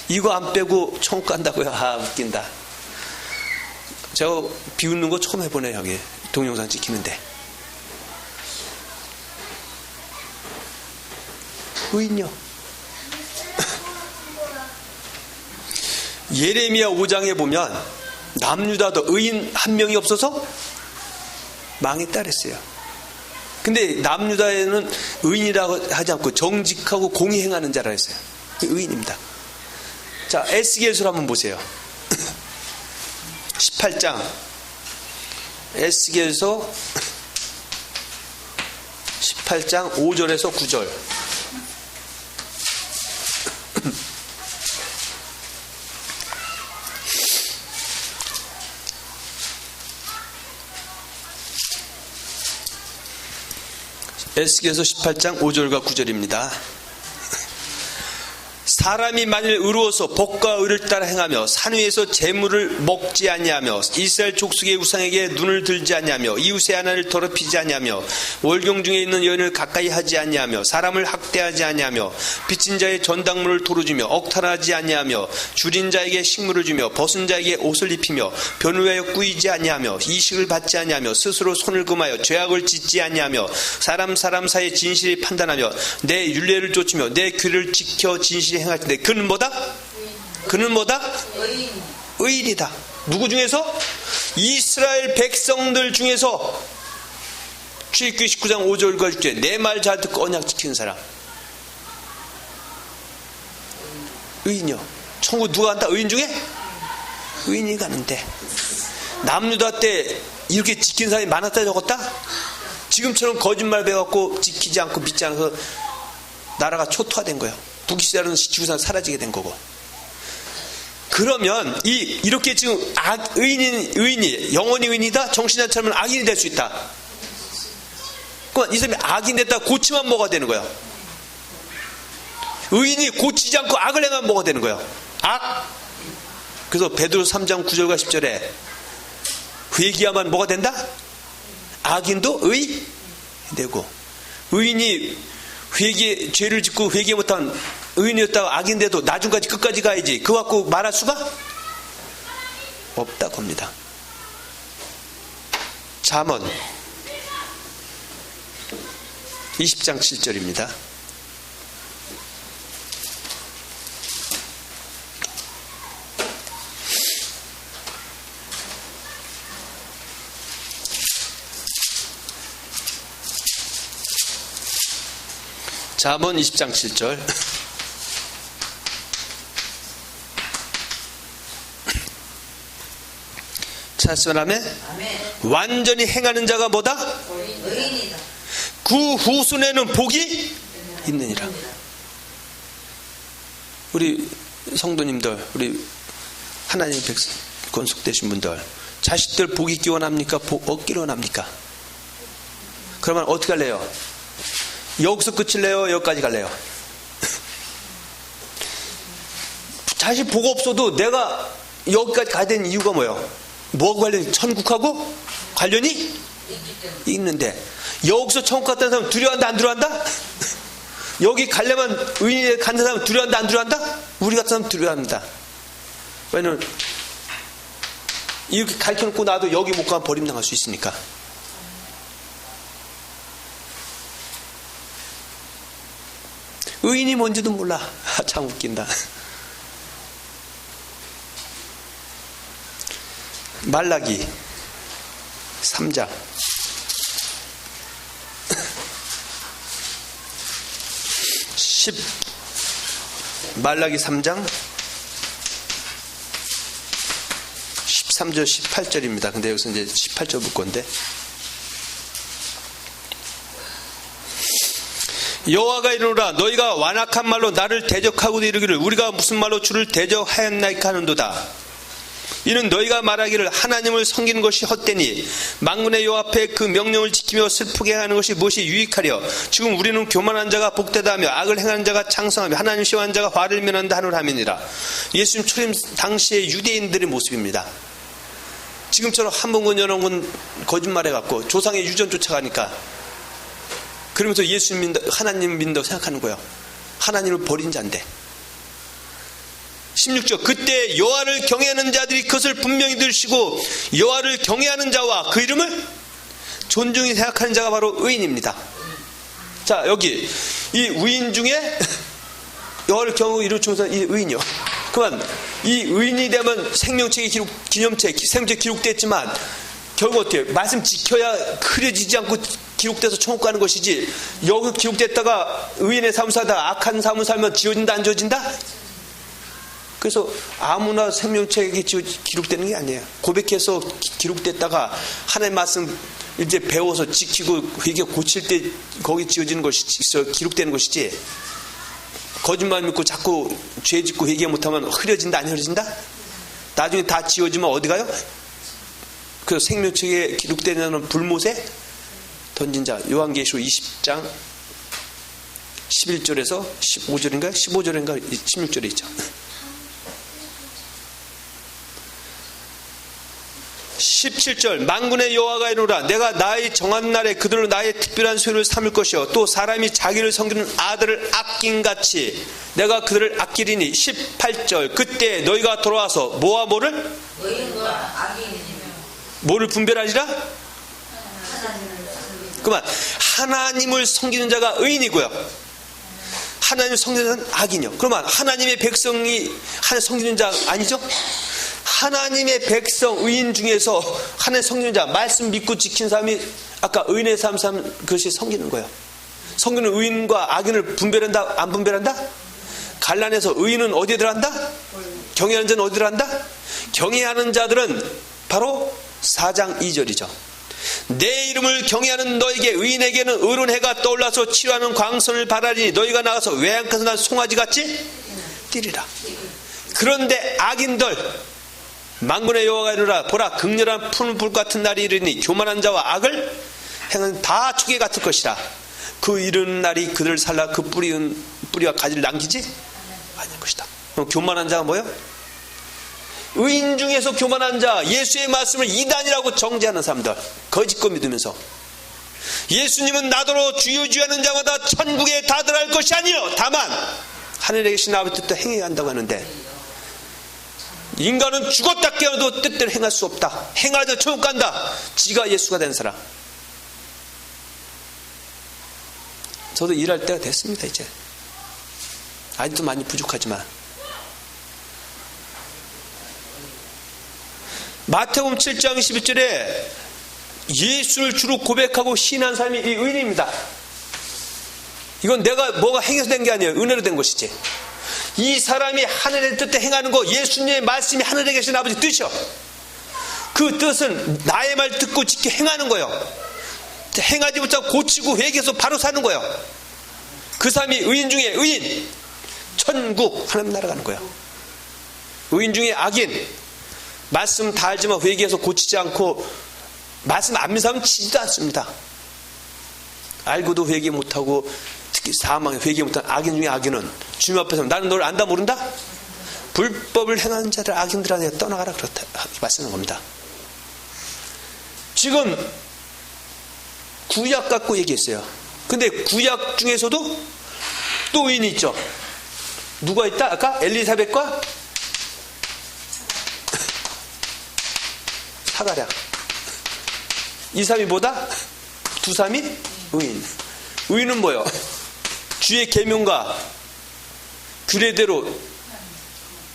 이거 안 빼고 천국 간다고요? 아, 웃긴다. 제가 비웃는 거 처음 해보네요. 여기 동영상 찍히는데. 의인요. 예레미야 5장에 보면 남유다도 의인 한 명이 없어서 망했다 그랬어요. 근데 남유다에는 의인이라고 하지 않고 정직하고 공의 행하는 자라 했어요. 의인입니다. 자, 에스겔서 한번 보세요. 18장 에스겔서 18장 5절에서 9절. 에스겔서 18장 5절과 9절입니다. 사람이 만일 의로워서 복과 의를 따라 행하며 산 위에서 재물을 먹지 아니하며 이스라엘 족속의 우상에게 눈을 들지 아니하며 이웃의 하나를 더럽히지 아니하며 월경 중에 있는 여인을 가까이 하지 아니하며 사람을 학대하지 아니하며 빚진 자의 전당물을 도로주며 억탈하지 아니하며 줄인 자에게 식물을 주며 벗은 자에게 옷을 입히며 변을 위하여 꾸이지 아니하며 이식을 받지 아니하며 스스로 손을 금하여 죄악을 짓지 아니하며 사람 사이의 진실이 판단하며 내 율례를 좇으며 내 규례를 지켜 진실이 행할 텐데 그는 뭐다? 그는 뭐다? 의인이다. 누구 중에서? 이스라엘 백성들 중에서. 출애굽기 19장 5절과 6절 내 말 잘 듣고 언약 지키는 사람. 의인이요. 천국 누가 간다? 의인 중에? 의인이 가는데 남유다 때 이렇게 지킨 사람이 많았다 적었다? 지금처럼 거짓말 배워갖고 지키지 않고 믿지 않아서 나라가 초토화된 거예요. 북이스라엘은 지구상 사라지게 된 거고. 그러면 이렇게 지금 의인이 영원히 의인이다. 정신이 안 차리면 악인이 될 수 있다. 그럼 이 사람이 악인 됐다 고치면 뭐가 되는 거야? 의인이 고치지 않고 악을 행하면 뭐가 되는 거야? 악. 그래서 베드로 3장 9절과 10절에 회개하면 뭐가 된다? 악인도 의 되고. 의인이 죄를 짓고 회개 못한 의인이었다가 악인데도 나중까지 끝까지 가야지. 그거 갖고 말할 수가 없다고 합니다. 잠언 20장 7절입니다. 잠언 20장 7절. 찾으면 아멘. 완전히 행하는 자가 뭐다? 의인이다. 그 후순에는 복이 있느니라. 우리 성도님들, 우리 하나님 백성 권속되신 분들, 자식들 복 있기 원합니까? 복 얻기를 원합니까? 그러면 어떻게 할래요? 여기서 끝을래요? 여기까지 갈래요? 자식 복 없어도 내가 여기까지 가야 되는 이유가 뭐예요? 뭐하고 관련이? 천국하고 관련이 있는데 여기서 천국 갔다는 사람은 두려워한다 안 두려워한다? 여기 가려면 의인에 가는 사람은 두려워한다 안 두려워한다? 우리 같은 사람은 두려워합니다. 왜냐면 이렇게 가르쳐놓고 나도 여기 못 가면 버림당할 수 있으니까. 의인이 뭔지도 몰라. 참 웃긴다. 말라기 3장 말라기 3장 3절 18절입니다. 근데 여기서 이제 18절 볼 건데, 여호와가 이르노라 너희가 완악한 말로 나를 대적하고도 이르기를 우리가 무슨 말로 주를 대적하였나이까 하는도다. 이는 너희가 말하기를 하나님을 섬기는 것이 헛되니 만군의 여호와 앞에 그 명령을 지키며 슬프게 하는 것이 무엇이 유익하려. 지금 우리는 교만한 자가 복되다 하며 악을 행하는 자가 창성하며 하나님 시험하는 자가 화를 면한다 하노라 하미니라. 예수님 초림 당시의 유대인들의 모습입니다. 지금처럼 한 번 여러 번 거짓말해갖고 조상의 유전 쫓아가니까, 그러면서 예수 믿는다, 하나님 믿는다고 생각하는 거예요. 하나님을 버린 자인데. 16절 그때 여호와를 경외하는 자들이 그것을 분명히 들으시고 여호와를 경외하는 자와 그 이름을 존중히 생각하는 자가 바로 의인입니다. 자, 여기 이 의인 중에 여호와를 경외하고 이루면서 이 의인이요. 그만 이 의인이 되면 생명책이 기념책, 생명책 기록됐지만 결국 어때요? 말씀 지켜야 흐려지지 않고 기록돼서 천국 가는 것이지, 여기 기록됐다가 의인의 삶을 살다가 악한 삶을 살면 지워진다 안 지워진다? 그래서 아무나 생명책이 기록되는 게 아니에요. 고백해서 기록됐다가 하나님 말씀 이제 배워서 지키고 이게 고칠 때 거기 지워지는 것이 기록되는 것이지, 거짓말 믿고 자꾸 죄 짓고 회개 못하면 흐려진다 안 흐려진다? 나중에 다 지워지면 어디 가요? 그 생명책에 기록되는 불못에 던진 자. 요한계시록 20장 11절에서 15절인가 15절인가 16절에 있죠. 17절 만군의 여호와가 이르노라 내가 나의 정한 날에 그들로 나의 특별한 소유를 삼을 것이요 또 사람이 자기를 섬기는 아들을 아낀같이 내가 그들을 아끼리니. 18절 그때 너희가 돌아와서 뭐와 뭐를? 뭐를 분별하리라? 그만 하나님을 섬기는 자가 의인이고요, 하나님을 섬기는 자는 악인이요. 그러면 하나님의 백성이 하나님 섬기는 자 아니죠? 하나님의 백성 의인 중에서 하나님 섬기는 자, 말씀 믿고 지킨 사람이 아까 의인의 삶 그것이 섬기는 거예요. 섬기는 의인과 악인을 분별한다 안 분별한다? 갈라내서 의인은 어디에 들어간다? 경외하는 자는 어디에 들어간다? 경외하는 자들은 바로 4장 2절이죠. 내 이름을 경외하는 너에게 의인에게는 의로운 해가 떠올라서 치료하는 광선을 바라리니 너희가 나가서 외양간에서 난 송아지같이 뛰리라. 그런데 악인들 만군의 여호와가 이르노라 보라 극렬한 푸른 불 같은 날이 이르니 교만한 자와 악을 행은 다 초계 같을 것이라. 그 이르는 날이 그들을 살라 그 뿌리와 가지를 남기지 아닐 것이다. 그럼 교만한 자가 뭐예요? 의인 중에서 교만한 자, 예수의 말씀을 이단이라고 정죄하는 사람들, 거짓 거 믿으면서 예수님은 나더러 주여 주여 하는 자마다 천국에 다 들어갈 것이 아니요 다만 하늘에 계신 아버지 뜻대로 행해야 한다고 하는데, 인간은 죽었다 깨어도 뜻대로 행할 수 없다. 행하자 천국 간다. 지가 예수가 된 사람. 저도 일할 때가 됐습니다. 이제 아직도 많이 부족하지만 마태복음 7장 21절에 예수를 주로 고백하고 신한 사람이 이 의인입니다. 이건 내가 뭐가 행해서 된 게 아니에요. 은혜로 된 것이지. 이 사람이 하늘의 뜻에 행하는 거, 예수님의 말씀이 하늘에 계신 아버지 뜻이요. 그 뜻은 나의 말 듣고 지켜 행하는 거예요. 행하지 못하고 고치고 회개해서 바로 사는 거예요. 그 사람이 의인 중에 의인, 천국 하나님 나라 가는 거예요. 의인 중에 악인, 말씀 다 알지만 회개해서 고치지 않고 말씀 안 믿는 사람은 치지도 않습니다. 알고도 회개 못하고 특히 사망에 회개 못한 악인 중에 악인은 주님 앞에서 나는 널 안다 모른다? 불법을 행하는 자를 악인들한테 떠나가라 그렇다 말씀하는 겁니다. 지금 구약 갖고 얘기했어요. 근데 구약 중에서도 또 의인이 있죠. 누가 있다? 아까 엘리사벳과 사가랴. 이 사람이 뭐다? 두 사람이 의인. 의인은 뭐예요? 주의 계명과 규례대로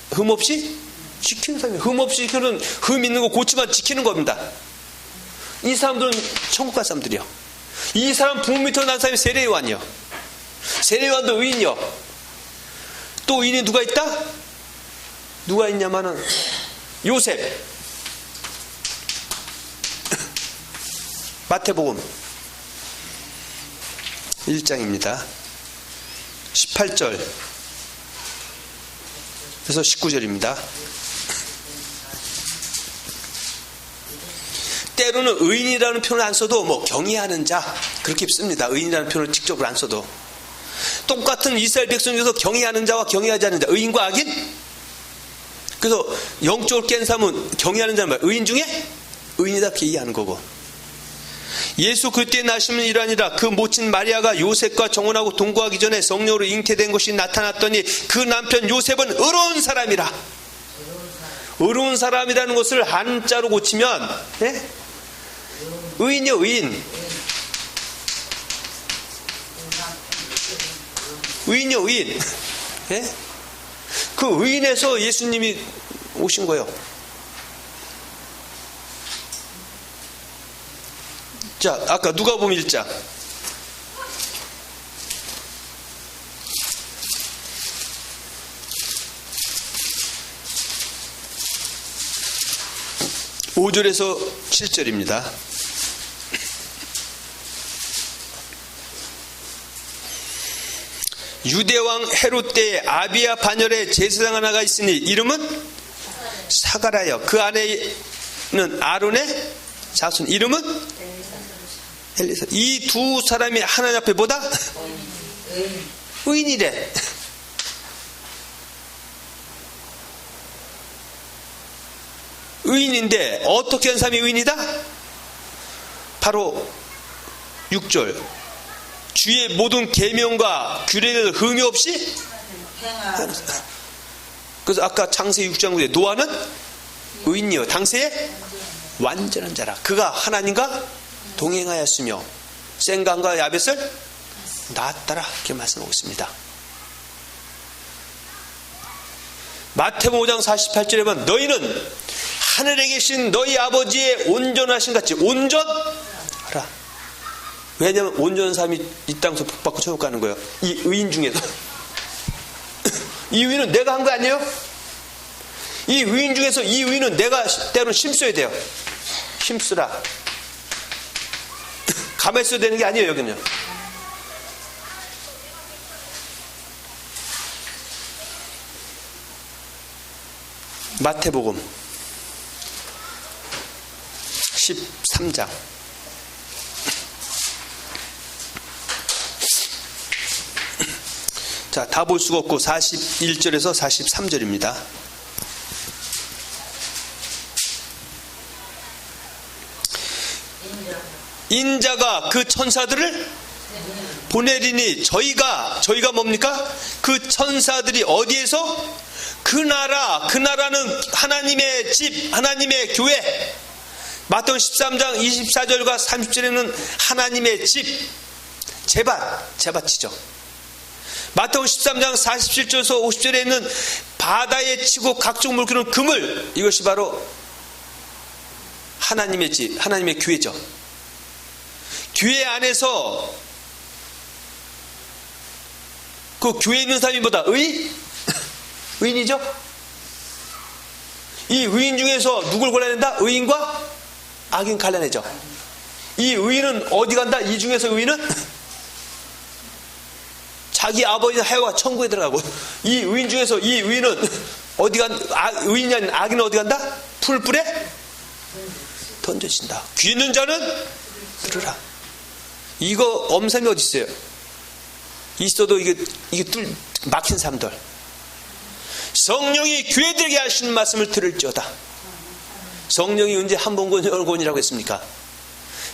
흠없이 지키는 사람이에요. 흠없이 지키는, 흠 있는 거 고치만 지키는 겁니다. 이 사람들은 천국 갈 사람들이요. 이 사람 부모 밑으로 난 사람이 세례요한이요. 세례요한도 의인이요. 또 의인이 누가 있다? 누가 있냐면은 요셉. 마태복음 1장입니다. 18절 그래서 19절입니다. 때로는 의인이라는 표현을 안 써도 경외하는 자 그렇게 씁니다. 의인이라는 표현을 직접으로 안 써도 똑같은 이스라엘 백성 중에서 경외하는 자와 경외하지 않는 자, 의인과 악인. 그래서 영적으로 깬 사람은 경외하는 자는 의인 중에 의인이다 이렇게 얘기하는 거고, 예수 그리스도의 나심은 이러하니라. 그 모친 마리아가 요셉과 정혼하고 동거하기 전에 성령으로 잉태된 것이 나타났더니 그 남편 요셉은 의로운 사람이라. 의로운 사람이라는 것을 한자로 고치면 의인이요, 의인. 의인이요, 의인. 그 의인에서 예수님이 오신 거예요. 자, 아까 누가복음 1장. (5절에서) 7절입니다. 유대왕 헤롯 때에 아비야 반열에 제사장 하나가 있으니 이름은 사가랴여. 그 안에는 아론의 자손 이름은 엘리사. 이 두 사람이 하나님 앞에 보다 의인이래. 의인인데 어떻게 한 사람이 의인이다? 바로 6절 주의 모든 계명과 규례를 흠이 없이. 그래서 아까 창세기 6장 9에 노아는 의인이요 당세의 완전한 자라. 그가 하나님과 동행하였으며 생강과 야벳을 낳았더라 이렇게 말씀하고 있습니다. 마태복음 5장 48절에 보면 너희는 하늘에 계신 너희 아버지의 온전하신 같이 온전하라. 왜냐하면 온전한 사람이 이 땅에서 복받고 천국 가는 거예요. 이 의인 중에서. 이 의인은 내가 한 거 아니에요? 이 의인 중에서 이 의인은 내가 때로는 힘써야 돼요. 힘쓰라. 가만히 있어야 되는 게 아니에요. 여기는요. 마태복음 13장 자, 다 볼 수가 없고 41절에서 43절입니다. 인자가 그 천사들을 보내리니 저희가 뭡니까? 그 천사들이 어디에서? 그 나라는 하나님의 집, 하나님의 교회. 마태복음 13장 24절과 30절에는 하나님의 집, 제밭이죠. 마태복음 13장 47절에서 50절에는 바다에 치고 각종 물기는 그물, 이것이 바로 하나님의 집, 하나님의 교회죠. 교회 안에서 그 교회에 있는 사람이 보다 의인이죠. 이 의인 중에서 누굴 골라낸다? 의인과 악인 갈라내죠. 이 의인은 어디 간다? 이 중에서 의인은 자기 아버지 하여가 천국에 들어가고, 이 의인 중에서 이 의인은 어디 간다? 의인이 아닌 악인은 어디 간다? 풀불에 던져진다. 귀 있는 자는 들으라. 이거 엄선이 어디 있어요? 있어도 이게 막힌 사람들. 성령이 교회들에게 하시는 말씀을 들을지어다. 성령이 언제 한 번 권이라고 했습니까?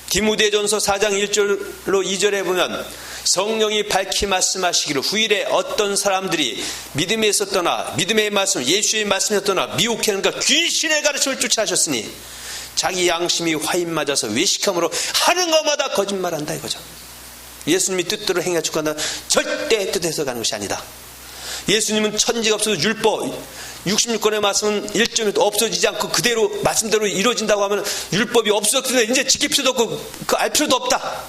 디모데전서 4장 1절로 2절에 보면 성령이 밝히 말씀하시기를 후일에 어떤 사람들이 믿음에서 떠나 믿음의 말씀, 예수의 말씀에서 떠나 미혹하는가 귀신의 가르침을 쫓아하셨으니 자기 양심이 화인 맞아서 외식함으로 하는 것마다 거짓말한다 이거죠. 예수님이 뜻대로 행해 축한다. 절대 뜻해서 가는 것이 아니다. 예수님은 천지가 없어도 율법 66권의 말씀은 1점도 없어지지 않고 그대로 말씀대로 이루어진다고 하면 율법이 없었는데 이제 지킬 필요도 없고 그 알 필요도 없다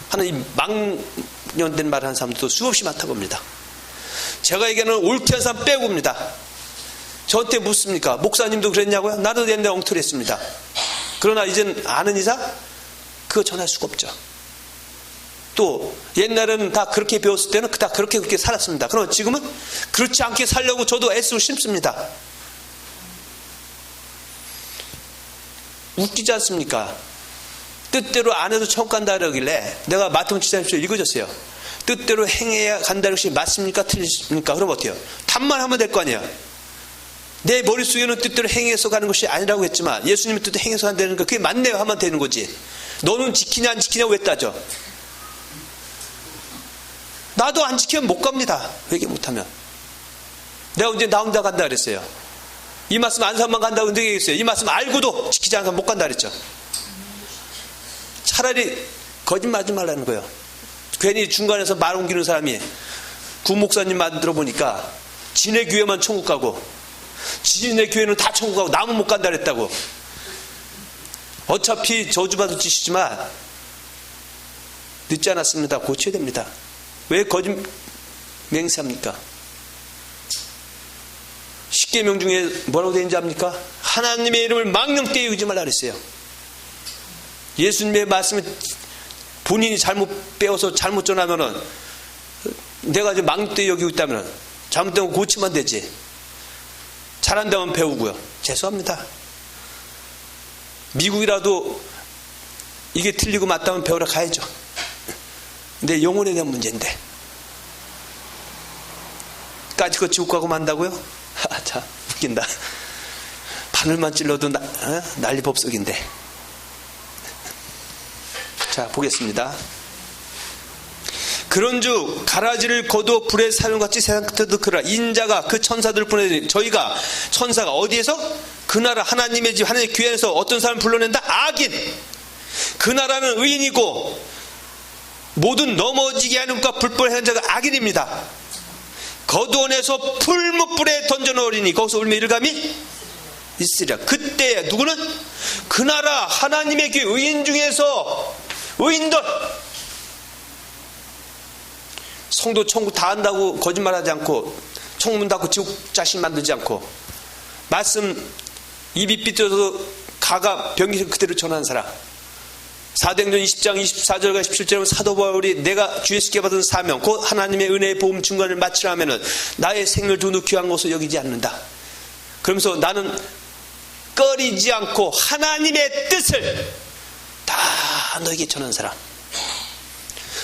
하는 이 망년된 말을 하는 사람들도 수없이 많다고 봅니다. 제가 얘기하는 옳게 한 사람 빼고입니다. 저한테 묻습니까? 목사님도 그랬냐고요? 나도 옛날에 엉터리했습니다. 그러나 이젠 아는 이상 그거 전할 수가 없죠. 또 옛날에는 다 그렇게 배웠을 때는 다 그렇게 살았습니다. 그럼 지금은 그렇지 않게 살려고 저도 애쓰고 싶습니다. 웃기지 않습니까? 뜻대로 안 해도 천국 간다 그러길래 내가 마태복음 7장 읽어줬어요. 뜻대로 행해야 간다는 것이 맞습니까? 틀리십니까? 그럼 어때요? 답만 하면 될 거 아니에요. 내 머릿속에는 뜻대로 행해서 가는 것이 아니라고 했지만 예수님의 뜻대로 행해서 간다는 거 그게 맞네요 하면 되는 거지. 너는 지키냐 안 지키냐 왜 따져? 나도 안 지키면 못 갑니다. 회개 못하면. 내가 언제 나 혼자 간다 그랬어요. 이 말씀 안 사람만 간다고 언제 얘기했어요. 이 말씀 알고도 지키지 않으면 못 간다 그랬죠. 차라리 거짓말하지 말라는 거예요. 괜히 중간에서 말 옮기는 사람이 구목사님 말 들어보니까 지네 교회만 천국 가고 지네 교회는 다 천국 가고 남은 못 간다 그랬다고. 어차피 저주받을 짓이지만 늦지 않았습니다. 고쳐야 됩니다. 왜 거짓 맹세합니까? 십계명 중에 뭐라고 되어 있는지 압니까? 하나님의 이름을 망령 떼우지 말라 그랬어요. 예수님의 말씀을 본인이 잘못 배워서 잘못 전하면은 내가 이제 망령 여기고 있다면 잘못되면 고치면 되지. 잘한다면 배우고요. 죄송합니다. 미국이라도 이게 틀리고 맞다면 배우러 가야죠. 근데 영혼에 대한 문제인데 까짓거 지옥 가고 만다고요? 자, 웃긴다. 바늘만 찔러도 난리법석인데. 자, 보겠습니다. 그런즉 가라지를 거두어 불에 사용같이 세상 끝에도 그러라. 인자가 그 천사들을 보내니 저희가 천사가 어디에서? 그 나라 하나님의 집 하나님의 교회에서 어떤 사람을 불러낸다? 악인. 그 나라는 의인이고 모든 넘어지게 하는 것과 불법한 자가 악인입니다. 거두어내서 풀무불에 던져놓으리니 거기서 울며 이르감이 있으리라. 그때 누구는? 그 나라 하나님의 교회 의인 중에서 의인들, 성도 천국 다 한다고 거짓말하지 않고 청문 닫고 지옥 자신 만들지 않고 말씀 입이 삐뚤어서 가가 병기 그대로 전하는 사람. 사도행전 20장 24절과 17절은 사도 바울이 내가 주 예수께 받은 사명 곧 하나님의 은혜의 복음 증거를 마치려 하면은 나의 생을 두누 귀한 것으로 여기지 않는다. 그러면서 나는 꺼리지 않고 하나님의 뜻을 다 너에게 전하는 사람.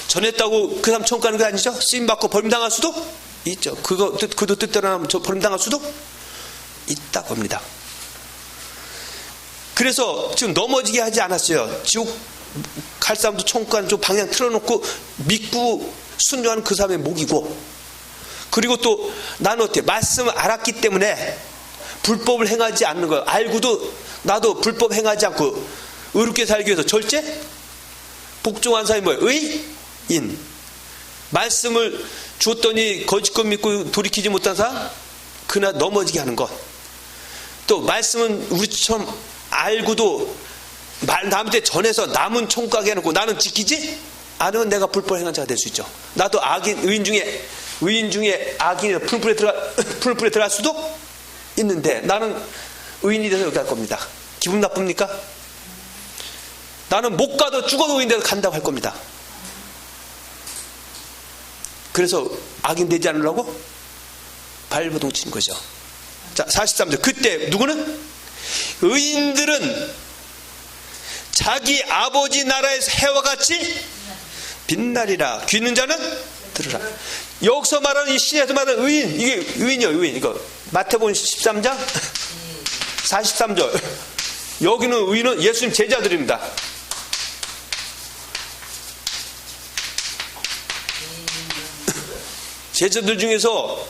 전했다고 그 사람 천국 가는 게 아니죠. 쓰임받고 버림당할 수도 있죠. 그도 뜻대로 하면 버림당할 수도 있다고 봅니다. 그래서 지금 넘어지게 하지 않았어요. 지옥 갈 사람도 천국 가는 쪽 방향 틀어놓고 믿고 순종하는 그 사람의 목이고, 그리고 또 나는 어때? 말씀을 알았기 때문에 불법을 행하지 않는 거예요. 알고도 나도 불법 행하지 않고 의롭게 살기 위해서 절제? 복종한 사람이 뭐예요? 의인. 말씀을 주었더니 거짓것 믿고 돌이키지 못한 사람? 그나 넘어지게 하는 것. 또 말씀은 우리처럼 알고도 남한테 전해서 남은 천국 가게 해놓고 나는 지키지 않으면 내가 불법 행한 자가 될 수 있죠. 나도 악인, 의인 중에 악인이라 풀불에 들어갈 수도 있는데 나는 의인이 돼서 여기 갈 겁니다. 기분 나쁩니까? 나는 못 가도 죽어도 의인 돼서 간다고 할 겁니다. 그래서 악인 되지 않으려고 발버둥 치는 거죠. 자, 43절. 그때 누구는? 의인들은 자기 아버지 나라에서 해와 같이 빛나리라. 귀 있는 자는 들으라. 여기서 말하는 이 신에서 말하는 의인, 이게 의인이요, 의인. 이거 마태복음 13장 43절. 여기는 의인은 예수님 제자들입니다. 제자들 중에서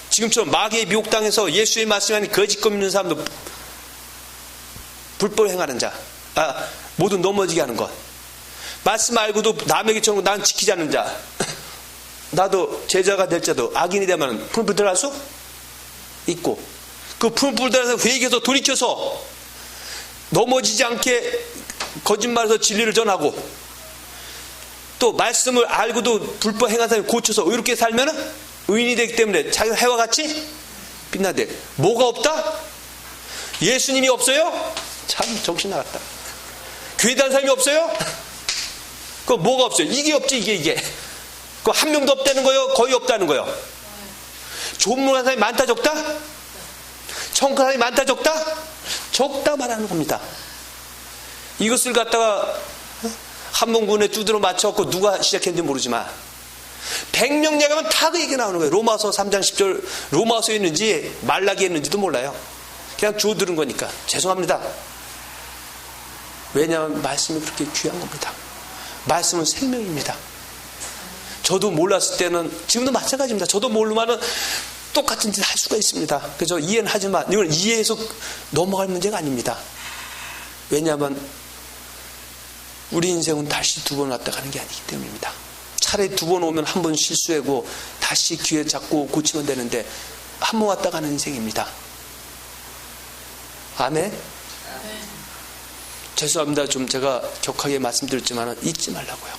지금처럼 마귀의 미혹당해서 예수의 말씀이 아닌 거짓것 믿는 사람도 불법 행하는 자, 모두 넘어지게 하는 것. 말씀 알고도 남에게 전하고 난 지키지 않는 자. 나도 제자가 될 자도 악인이 되면 풀불 들어갈 수 있고, 그 풀불 들어가서 회개해서 돌이켜서 넘어지지 않게 거짓말해서 진리를 전하고, 또 말씀을 알고도 불법 행한 사람이 고쳐서 의롭게 살면은 의인이 되기 때문에 자기가 해와 같이 빛나대. 뭐가 없다? 예수님이 없어요? 참 정신 나갔다. 교회 다니는 사람이 없어요? 그 뭐가 없어요? 이게 없지, 이게. 그 한 명도 없다는 거예요? 거의 없다는 거예요? 조문한 사람이 많다, 적다? 청구한 사람이 많다, 적다? 적다 말하는 겁니다. 이것을 갖다가 한문군에 두드러 맞춰갖고 누가 시작했는지 모르지만 100명 얘기하면 다 그 얘기 나오는 거예요. 로마서 3장 10절 로마서에 있는지 말라기에 있는지도 몰라요. 그냥 주워 들은 거니까 죄송합니다. 왜냐하면 말씀이 그렇게 귀한 겁니다. 말씀은 생명입니다. 저도 몰랐을 때는 지금도 마찬가지입니다. 저도 모르면은 똑같은 짓 할 수가 있습니다. 그래서 이해는 하지만 이건 이해해서 넘어갈 문제가 아닙니다. 왜냐하면 우리 인생은 다시 두 번 왔다 가는 게 아니기 때문입니다. 차라리 두 번 오면 한 번 실수하고 다시 기회 잡고 고치면 되는데 한 번 왔다 가는 인생입니다. 아멘? 죄송합니다. 좀 제가 격하게 말씀드렸지만 잊지 말라고요.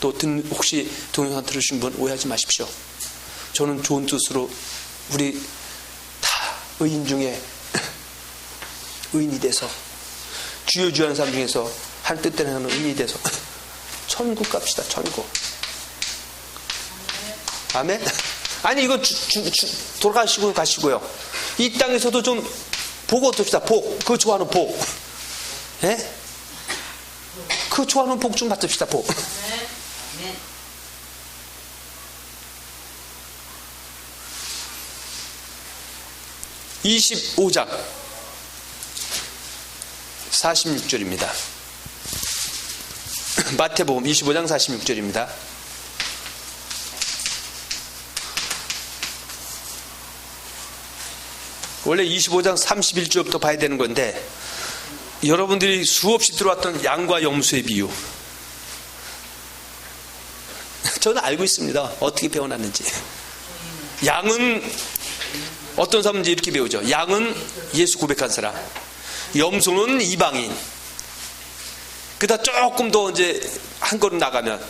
또 혹시 동영상 들으신 분 오해하지 마십시오. 저는 좋은 뜻으로 우리 다 의인 중에 의인이 돼서 주여 주여 하는 사람 중에서 할 뜻대로 하는 의인이 돼서 천국 갑시다. 천국. 아멘? 아니 이거 돌아가시고 가시고요. 이 땅에서도 좀 복 얻읍시다. 복. 그 좋아하는 복. 예? 그 좋아하는 복 좀 받읍시다. 복. 25장 46절입니다. 마태복음 25장 46절입니다. 원래 25장 31절부터 봐야 되는 건데 여러분들이 수없이 들어왔던 양과 염소의 비유, 저는 알고 있습니다. 어떻게 배워놨는지. 양은 어떤 사람인지 이렇게 배우죠. 양은 예수 고백한 사람, 염소는 이방인. 그다 조금 더 이제 한 걸음 나가면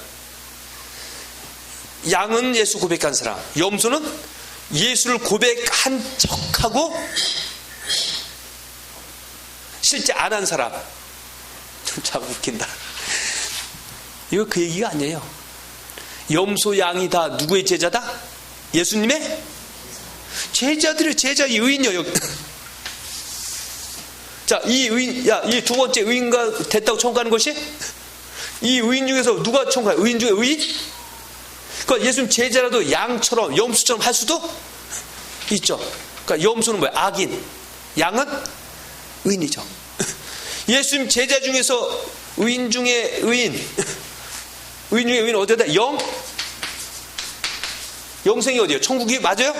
양은 예수 고백한 사람, 염소는 예수를 고백한 척하고 실제 안 한 사람. 참 웃긴다. 이거 그 얘기가 아니에요. 염소 양이 다 누구의 제자다? 예수님의 제자들의 제자, 이 의인이요. 자, 이 의인, 이 두 번째 의인가 됐다고 청구하는 것이, 이 의인 중에서 누가 청구해요? 의인 중에 의인? 그러니까 예수님 제자라도 양처럼, 염소처럼 할 수도 있죠. 그러니까 염소는 뭐야? 악인. 양은 의인이죠. 예수님 제자 중에서 의인 중에 의인. 의인 중에 의인 어디다? 영생이 어디예요? 천국이 맞아요?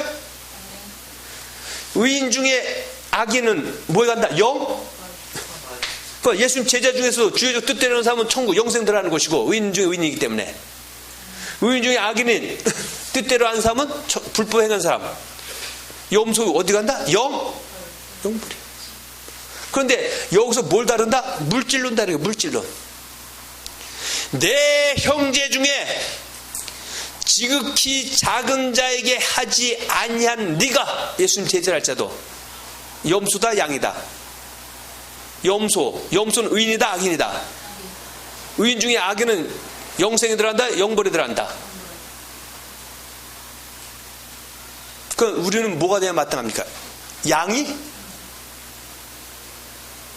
의인 중에 악인은 뭐에 간다? 그러니까 예수님 제자 중에서 주의 뜻대로 하는 사람은 천국, 영생 들어가는 것이고, 의인 중에 의인이기 때문에. 의인 중에 악인은 뜻대로 하는 사람은 불법 행한 사람. 염소 어디 간다? 영불이. 그런데 여기서 뭘 다룬다? 물질론 다르게, 물질론. 내 형제 중에 지극히 작은 자에게 하지 아니한 네가, 예수님 제자할 자도 염소다 양이다? 염소는 의인이다 악인이다? 의인 중에 악인은 영생에 들어간다 영벌에 들어간다? 그럼 우리는 뭐가 돼야 마땅합니까? 양이?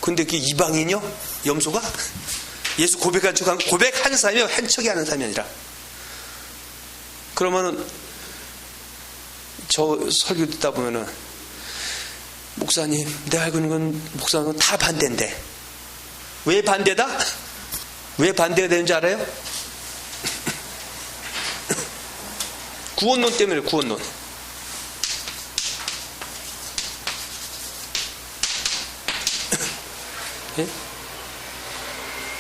근데 그게 이방인이요? 염소가? 예수 고백한 사람이 한 척이 하는 사람이 아니라. 그러면은 저 설교 듣다 보면은 목사님, 내가 알고 있는 건 목사는 다 반대인데 왜 반대다? 왜 반대가 되는지 알아요? 구원론 때문에. 구원론. 예?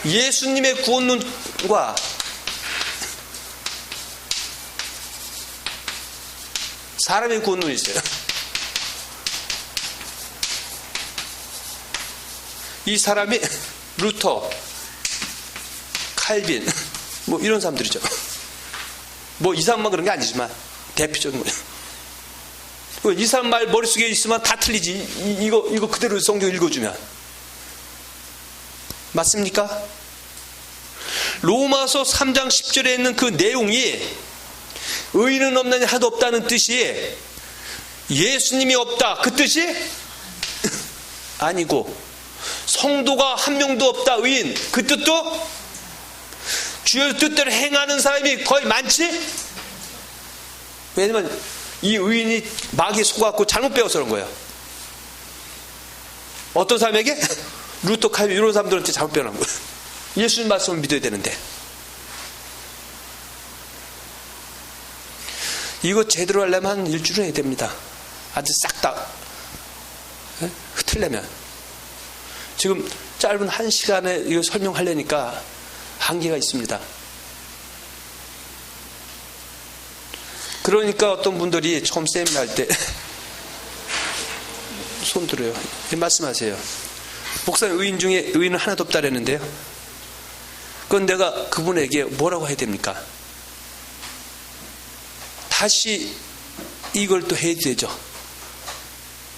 예수님의 구원론과 사람의 구원론이 있어요. 이 사람이 루터, 칼빈, 뭐 이런 사람들이죠. 뭐 이 사람만 그런 게 아니지만 대표적인 거예요. 이 사람 말 머릿속에 있으면 다 틀리지. 이거 그대로 성경 읽어주면. 맞습니까? 로마서 3장 10절에 있는 그 내용이 의인은 없나니 하도 없다는 뜻이 예수님이 없다 그 뜻이 아니고, 성도가 한 명도 없다 의인 그 뜻도, 주의 뜻대로 행하는 사람이 거의 많지? 왜냐면 이 의인이 마귀에 속아갖고 잘못 배워서 그런 거예요. 어떤 사람에게? 루터 칼빈 이런 사람들한테 잘못 배워놓은 거예요. 예수님 말씀을 믿어야 되는데. 이거 제대로 하려면 한 일주일 해야 됩니다. 아주 싹 다 흐틀려면. 지금 짧은 1시간에 이거 설명하려니까 한계가 있습니다. 그러니까 어떤 분들이 처음 세미나 할 때 손 들어요. 말씀하세요. 목사님, 의인 중에 의인은 하나도 없다 그랬는데요. 그건 내가 그분에게 뭐라고 해야 됩니까? 다시 이걸 또 해야 되죠.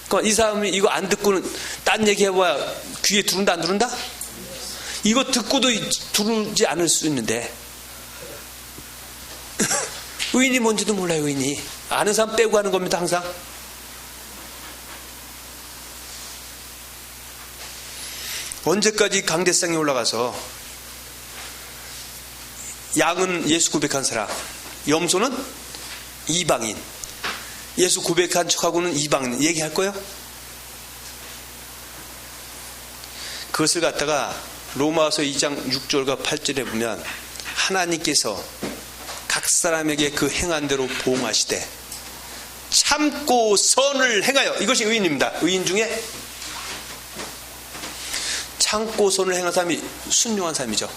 그러니까 이 사람이 이거 안 듣고는 딴 얘기 해봐야 귀에 들은다 안 들은다? 이거 듣고도 들지 않을 수 있는데 의인이 뭔지도 몰라요. 의인이 아는 사람 빼고 하는 겁니다. 항상. 언제까지 강대상에 올라가서 양은 예수 고백한 사람, 염소는 이방인, 예수 고백한 척하고는 이방인 얘기할 거예요? 그것을 갖다가 로마서 2장 6절과 8절에 보면 하나님께서 각 사람에게 그 행한 대로 보응하시되 참고 선을 행하여, 이것이 의인입니다. 의인 중에 참고 선을 행한 사람이 순종한 사람이죠.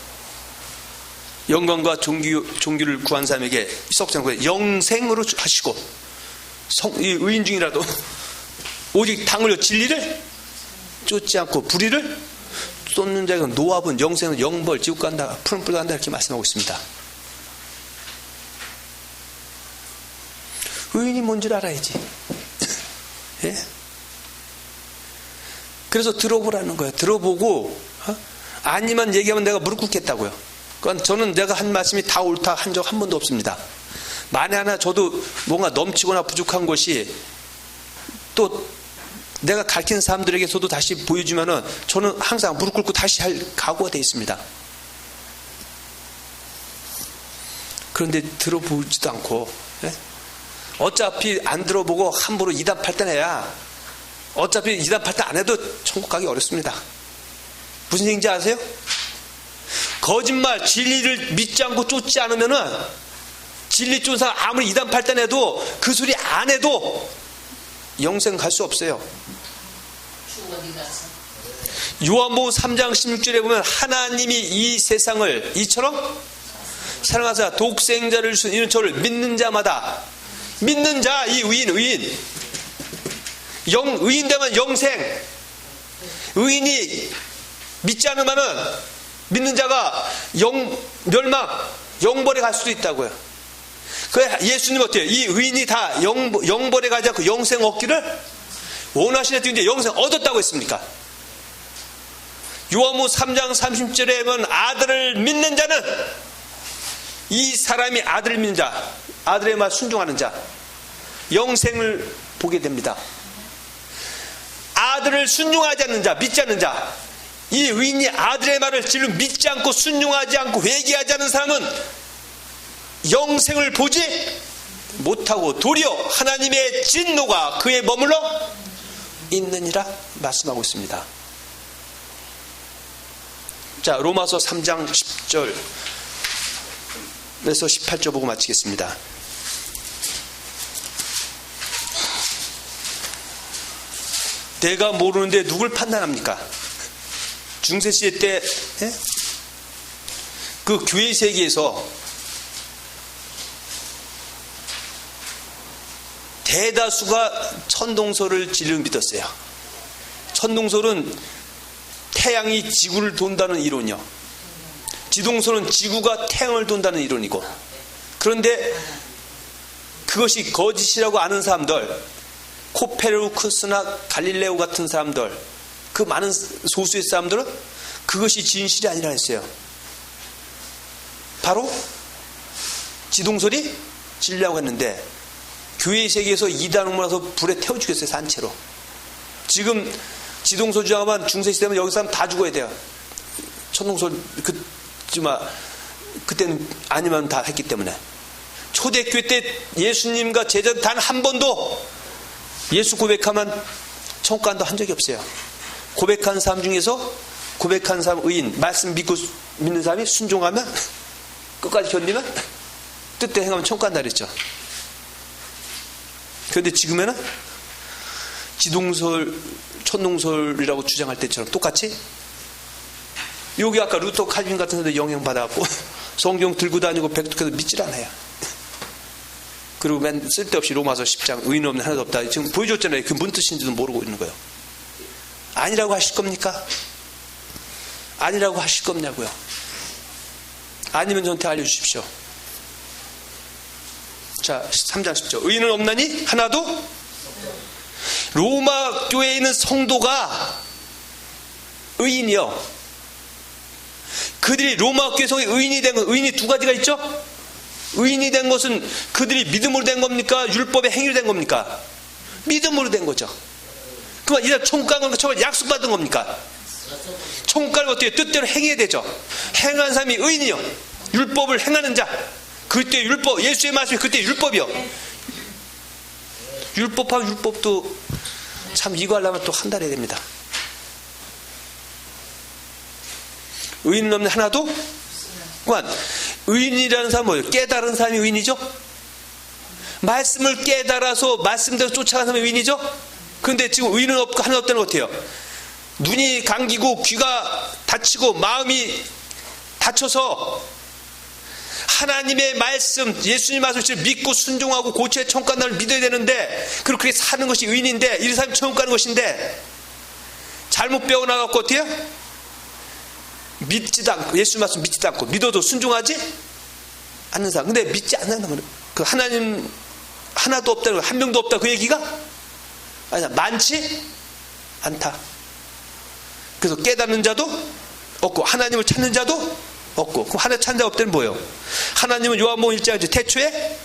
영광과 종기를 구한 사람에게 썩지 영생으로 하시고, 이 의인 중이라도 오직 당을 진리를 쫓지 않고 불의를 쏟는 자가 노합은 영생은 영벌 지옥 간다 푸른 뿔 간다 이렇게 말씀하고 있습니다. 의인이 뭔지를 알아야지. 예? 그래서 들어보라는 거예요. 들어보고 아니만 얘기하면 내가 무릎 꿇겠다고요. 그건 저는 내가 한 말씀이 다 옳다 한 적 한 번도 없습니다. 만에 하나 저도 뭔가 넘치거나 부족한 것이 또 내가 가르치는 사람들에게서도 다시 보여주면은 저는 항상 무릎 꿇고 다시 할 각오가 되어 있습니다. 그런데 들어보지도 않고, 예? 어차피 안 들어보고 함부로 이단팔단 해야, 어차피 이단팔단 안 해도 천국 가기 어렵습니다. 무슨 얘기인지 아세요? 거짓말, 진리를 믿지 않고 쫓지 않으면은, 진리 쫓은 사람 아무리 이단팔단 해도 그 소리 안 해도 영생 갈 수 없어요. 요한복음 3장 16절에 보면 하나님이 이 세상을 이처럼 사랑하사 독생자를 주신 이는 저를 믿는 자마다, 믿는 자, 이 의인 의인 되면 영생, 의인이 믿지 않으면은 믿는 자가 멸망, 영벌에 갈 수도 있다고요. 그 예수님 어때요? 이 의인이 다 영벌에 가지 않고 영생 얻기를 원하시는 뒤인데 영생 얻었다고 했습니까? 요한복음 3장 30절에 보면 아들을 믿는 자는, 이 사람이 아들을 믿는 자, 아들의 말 순종하는 자, 영생을 보게 됩니다. 아들을 순종하지 않는 자, 믿지 않는 자, 이 의인이 아들의 말을 진로 믿지 않고 순종하지 않고 회개하지 않는 사람은 영생을 보지 못하고 도리어 하나님의 진노가 그에 머물러 있느니라 말씀하고 있습니다. 자, 로마서 3장 10절에서 18절 보고 마치겠습니다. 내가 모르는데 누굴 판단합니까? 중세시대 때 그 교회 세계에서 대다수가 천동설을 진리로 믿었어요. 천동설은 태양이 지구를 돈다는 이론이요, 지동설은 지구가 태양을 돈다는 이론이고, 그런데 그것이 거짓이라고 아는 사람들, 코페르쿠스나 갈릴레오 같은 사람들, 그 많은 소수의 사람들은 그것이 진실이 아니라 했어요. 바로 지동설이 진리라고 했는데 교회 세계에서 이단을 몰아서 불에 태워 죽였어요. 산채로. 지금 지동설 주장하면 중세 시대면 여기 사람 다 죽어야 돼요. 천동설 그때는 아니면 다 했기 때문에. 초대교회 때 예수님과 제자 단 한 번도 예수 고백하면 천국 간다 한 적이 없어요. 고백한 사람 중에서 고백한 사람 의인, 말씀 믿는 사람이 순종하면 끝까지 견디면 뜻대로 행하면 천국 간다 그랬죠. 그런데 지금에는 지동설, 천동설이라고 주장할 때처럼 똑같이 여기 아까 루터 칼빈 같은 사람들 영향받아갖고 성경 들고 다니고 백독해도 믿질 않아요. 그리고 맨 쓸데없이 로마서 10장 의인 없는 하나도 없다. 지금 보여줬잖아요. 그 뭔 뜻인지도 모르고 있는 거예요. 아니라고 하실 겁니까? 아니라고 하실 겁냐고요. 아니면 저한테 알려주십시오. 자, 3장 10절. 의인은 없나니 하나도? 로마 교회에 있는 성도가 의인이요. 그들이 로마 교회 성의 의인이 된 건, 의인이 두 가지가 있죠? 의인이 된 것은 그들이 믿음으로 된 겁니까? 율법의 행위로 된 겁니까? 믿음으로 된 거죠. 그럼 이제 천국 가는 건 정말 약속받은 겁니까? 천국 가는 건 어떻게 뜻대로 행해야 되죠. 행한 사람이 의인이요. 율법을 행하는 자. 그때 율법, 예수의 말씀이 그때 율법이요. 율법하면 율법도 참 이거 하려면 또 한 달 해야 됩니다. 의인 없는 하나도? 그만 의인이라는 사람은 뭐예요? 깨달은 사람이 의인이죠? 말씀을 깨달아서 말씀대로 쫓아가는 사람이 의인이죠? 그런데 지금 의인은 없고 하나 없다는 것 같아요. 눈이 감기고 귀가 다치고 마음이 다쳐서 하나님의 말씀, 예수님 말씀을 믿고 순종하고 고쳐의 천국 간다를 믿어야 되는데 그렇게 사는 것이 의인인데 이 사람이 천국 가는 것인데 잘못 배워나갖고 어때요? 믿지도 않고 예수 말씀 믿지도 않고 믿어도 순종하지 않는 사람. 근데 믿지 않는 사람, 그 하나님 하나도 없다는 거, 한 명도 없다 그 얘기가 아니야, 많지 않다. 그래서 깨닫는 자도 없고 하나님을 찾는 자도 없고. 그럼 하나님 찾는 자 없다는 뭐예요? 하나님은 요한복음 1장 태초에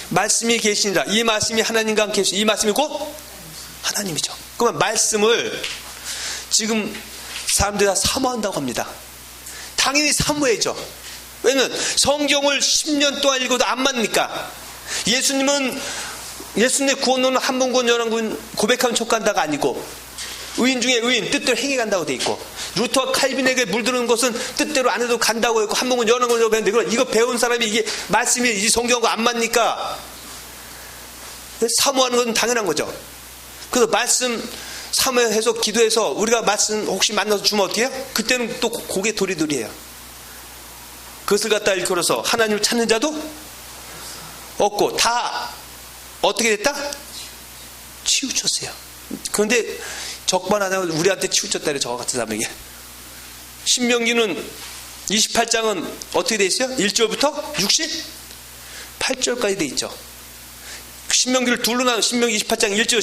말씀이 계시니라. 이 말씀이 하나님과 함께 계시. 이 말씀이 곧 하나님이죠. 그러면 말씀을 지금 사람들이 다 사모한다고 합니다. 당연히 사모해야죠. 왜냐면 성경을 10년 동안 읽어도 안 맞으니까. 예수님은 예수님의 구원론은 한 번 구원 여러 번 고백하면 촉 간다가 아니고 의인 중에 의인 뜻대로 행해 간다고 돼 있고 루터와 칼빈에게 물드는 것은 뜻대로 안 해도 간다고 했고 한 번 구원 여러 번 배웠는데 이거 배운 사람이 이게 말씀이 이 성경과 안 맞으니까 사모하는 것은 당연한 거죠. 그래서 말씀 사모해서 기도해서 우리가 말씀 혹시 만나서 주면 어떻게 해요? 그때는 또 고개 도리도리해요. 그것을 갖다 일컬어서 하나님을 찾는 자도 없고 다 어떻게 됐다? 치우쳤어요. 그런데 적반하장 우리한테 치우쳤다 그래. 저와 같은 사람에게. 신명기는 28장은 어떻게 돼 있어요? 1절부터 68절까지 돼 있죠. 신명기를 둘로 나눈 신명기 28장 1절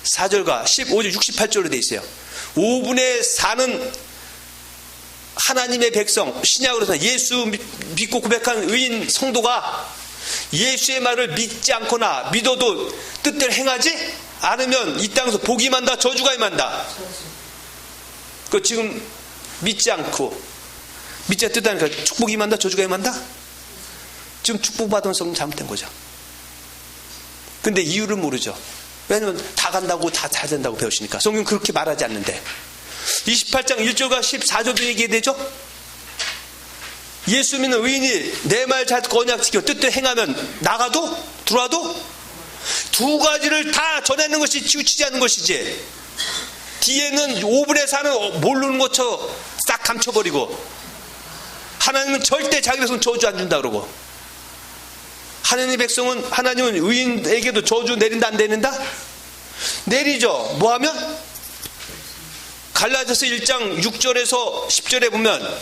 14절과 15절 68절로 돼 있어요. 5분의 4는 하나님의 백성, 신약으로서 예수 믿고 고백한 의인 성도가 예수의 말을 믿지 않거나 믿어도 뜻대로 행하지 않으면 이 땅에서 복이 임한다, 저주가 임한다. 그 지금 믿지 않고 믿지 않다니까 축복이 임한다, 저주가 임한다. 지금 축복받은 성은 잘못된 거죠. 근데 이유를 모르죠. 왜냐면 다 간다고 다 잘 된다고 배우시니까. 성경 그렇게 말하지 않는데 28장 1절과 14절도 얘기해야 되죠. 예수 믿는 의인이 내 말 잘 듣고 언약 지켜 뜻대로 행하면 나가도 들어와도 두 가지를 다 전하는 것이 치우치지 않는 것이지. 뒤에는 5분의 4는 모르는 것처럼 싹 감춰버리고 하나님은 절대 자기 백성 저주 안 준다 그러고 하나님의 백성은 하나님은 의인에게도 저주 내린다 안 내린다? 내리죠. 뭐하면? 갈라디아서 1장 6절에서 10절에 보면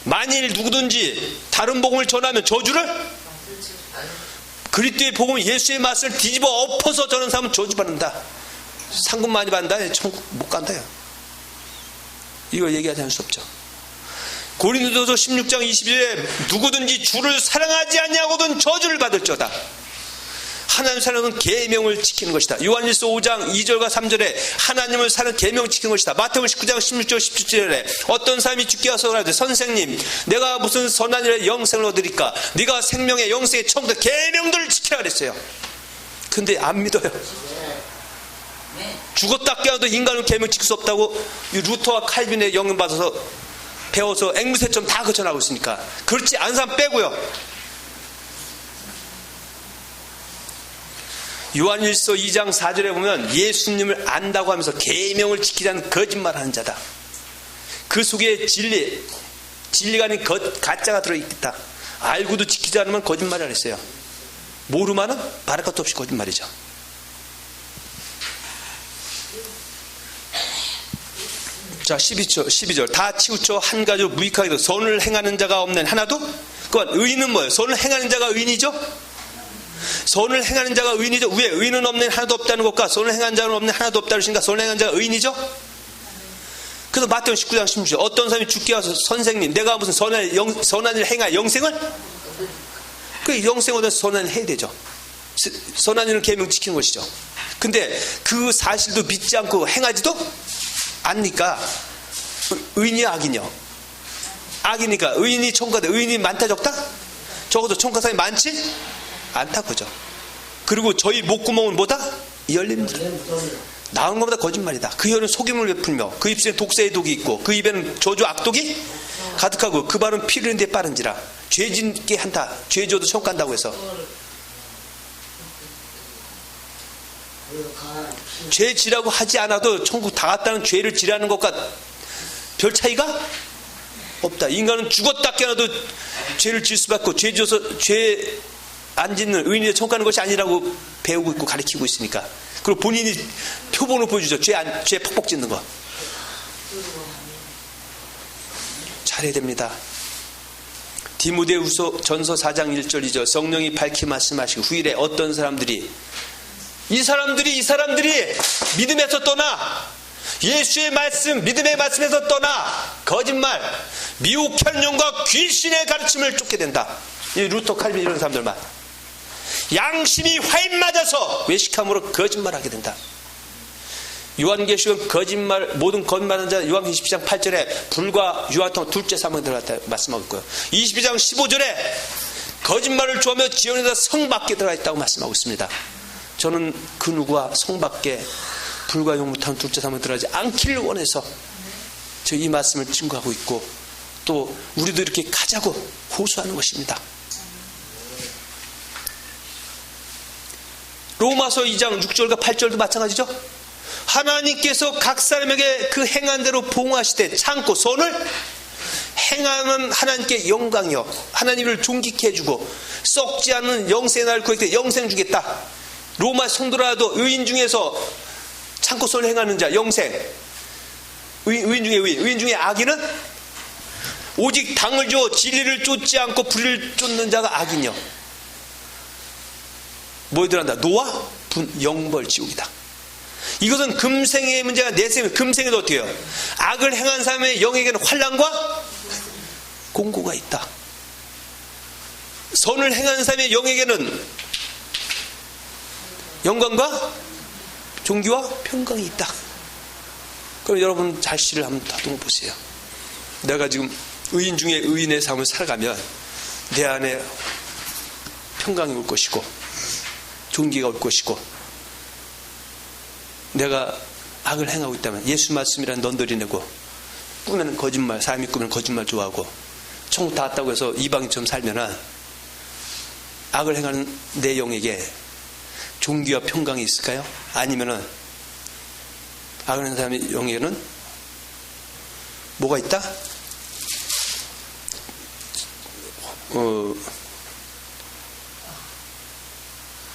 만일 누구든지 다른 복음을 전하면 저주를 그리스도의 복음 예수의 말씀을 뒤집어 엎어서 전하는 사람은 저주받는다. 상금 많이 받는다. 천국 못 간다요. 이걸 얘기하지 않을 수 없죠. 고린도서 16장 21절에 누구든지 주를 사랑하지 아니하고든 저주를 받을지어다. 하나님 사랑은 계명을 지키는 것이다. 요한일서 5장 2절과 3절에 하나님을 사는 계명을 지키는 것이다. 마태복음 19장 16절 17절에 어떤 사람이 주께 와서 그러되 선생님 내가 무슨 선한 일에 영생을 얻으리까? 네가 생명의 영생의 청도 계명들을 지키라 그랬어요. 근데 안 믿어요. 죽었다 깨어도 인간은 계명 지킬 수 없다고 루터와 칼빈의 영향 받아서 배워서 앵무새처럼 다 거쳐나가고 있으니까. 그렇지 않은 사람 빼고요. 요한일서 2장 4절에 보면 예수님을 안다고 하면서 계명을 지키지 않는 거짓말하는 자다. 그 속에 진리가 아닌 가짜가 들어있다. 알고도 지키지 않으면 거짓말을 했어요. 모르면은 말할 것도 없이 거짓말이죠. 자, 12절 다 치우쳐 한 가지로 무익하게도 선을 행하는 자가 없는 하나도. 그건 의인은 뭐예요? 선을 행하는 자가 의인이죠. 선을 행하는 자가 의인이죠. 왜? 의인은 없는 하나도 없다는 것과 선을 행하는 자는 없는 하나도 없다는 것인가? 선을 행하는 자가 의인이죠. 그래서 마태복음 19장 16절 어떤 사람이 죽게 와서 선생님 내가 무슨 선한 일을 행하여 영생을? 그 영생을 얻어서 선한 일을 해야 되죠. 선한 일은 계명 지키는 것이죠. 근데 그 사실도 믿지 않고 행하지도 않으니까 의인이야 악이냐? 악이니까 의인이 천국에 의인이 많다 적다? 적어도 천국 사람이 많지 않다 그죠. 그리고 저희 목구멍은 뭐다? 열립니다. 나온 것보다 거짓말이다. 그 혀는 속임을 베풀며 그 입술에 독사의 독이 있고 그 입에는 저주 악독이 가득하고 그 발은 피 흘리는 데 빠른지라. 죄 짓게 한다. 죄 지어도 천국 간다고 해서 죄 지라고 하지 않아도 천국 다 갔다는 죄를 지라는 것과 별 차이가 없다. 인간은 죽었다 깨어나도 죄를 질 수밖에 없고 죄 지어서 죄 안 짓는 의인이 천국 가는 것이 아니라고 배우고 있고 가르치고 있으니까. 그리고 본인이 표본을 보여주죠. 죄 퍽퍽 짓는 거 잘해야 됩니다. 디모데후서 전서 4장 1절이죠. 성령이 밝히 말씀하시고 후일에 어떤 사람들이 이 사람들이 믿음에서 떠나 예수의 말씀 믿음의 말씀에서 떠나 거짓말 미혹한 영과 귀신의 가르침을 쫓게 된다. 이 루터 칼빈 이런 사람들만 양심이 화인 맞아서 외식함으로 거짓말하게 된다. 요한계시록 모든 거짓말하는 자 요한계시록 12장 8절에 불과 유화통 둘째 사망에 들어갔다 말씀하고 있고요. 22장 15절에 거짓말을 좋아하며 지원에서 성 밖에 들어가 있다고 말씀하고 있습니다. 저는 그 누구와 성 밖에 불과 용무탄 둘째 사망에 들어가지 않기를 원해서 저 이 말씀을 증거하고 있고 또 우리도 이렇게 가자고 호소하는 것입니다. 로마서 2장 6절과 8절도 마찬가지죠. 하나님께서 각 사람에게 그 행한 대로 보응하시되 참고 선을 행하는 하나님께 영광이요 하나님을 존귀케 해주고 썩지 않는 영생의 날을 구할 영생 주겠다. 로마 성도라도 의인 중에서 참고 선을 행하는 자 영생. 의인 중에 의인 중에 악인은 오직 당을 줘 진리를 쫓지 않고 불의를 쫓는 자가 악이뇨. 뭐에 들어간다? 노와 분 영벌 지옥이다. 이것은 금생의 문제가 내생의 금생에도 어떻게 해요? 악을 행한 사람의 영에게는 환난과 공고가 있다. 선을 행한 사람의 영에게는 영광과 존귀와 평강이 있다. 그럼 여러분 자신을 한번 다듬어 보세요. 내가 지금 의인 중에 의인의 삶을 살아가면 내 안에 평강이 올 것이고 존귀가 올 것이고 내가 악을 행하고 있다면 예수 말씀이란 넌더리내고 꾸며는 거짓말 사람이 꾸면 거짓말 좋아하고 천국 다 왔다고 해서 이방인처럼 살면은 악을 행하는 내 영에게 존귀와 평강이 있을까요? 아니면은 악을 행하는 사람의 영에게는 뭐가 있다?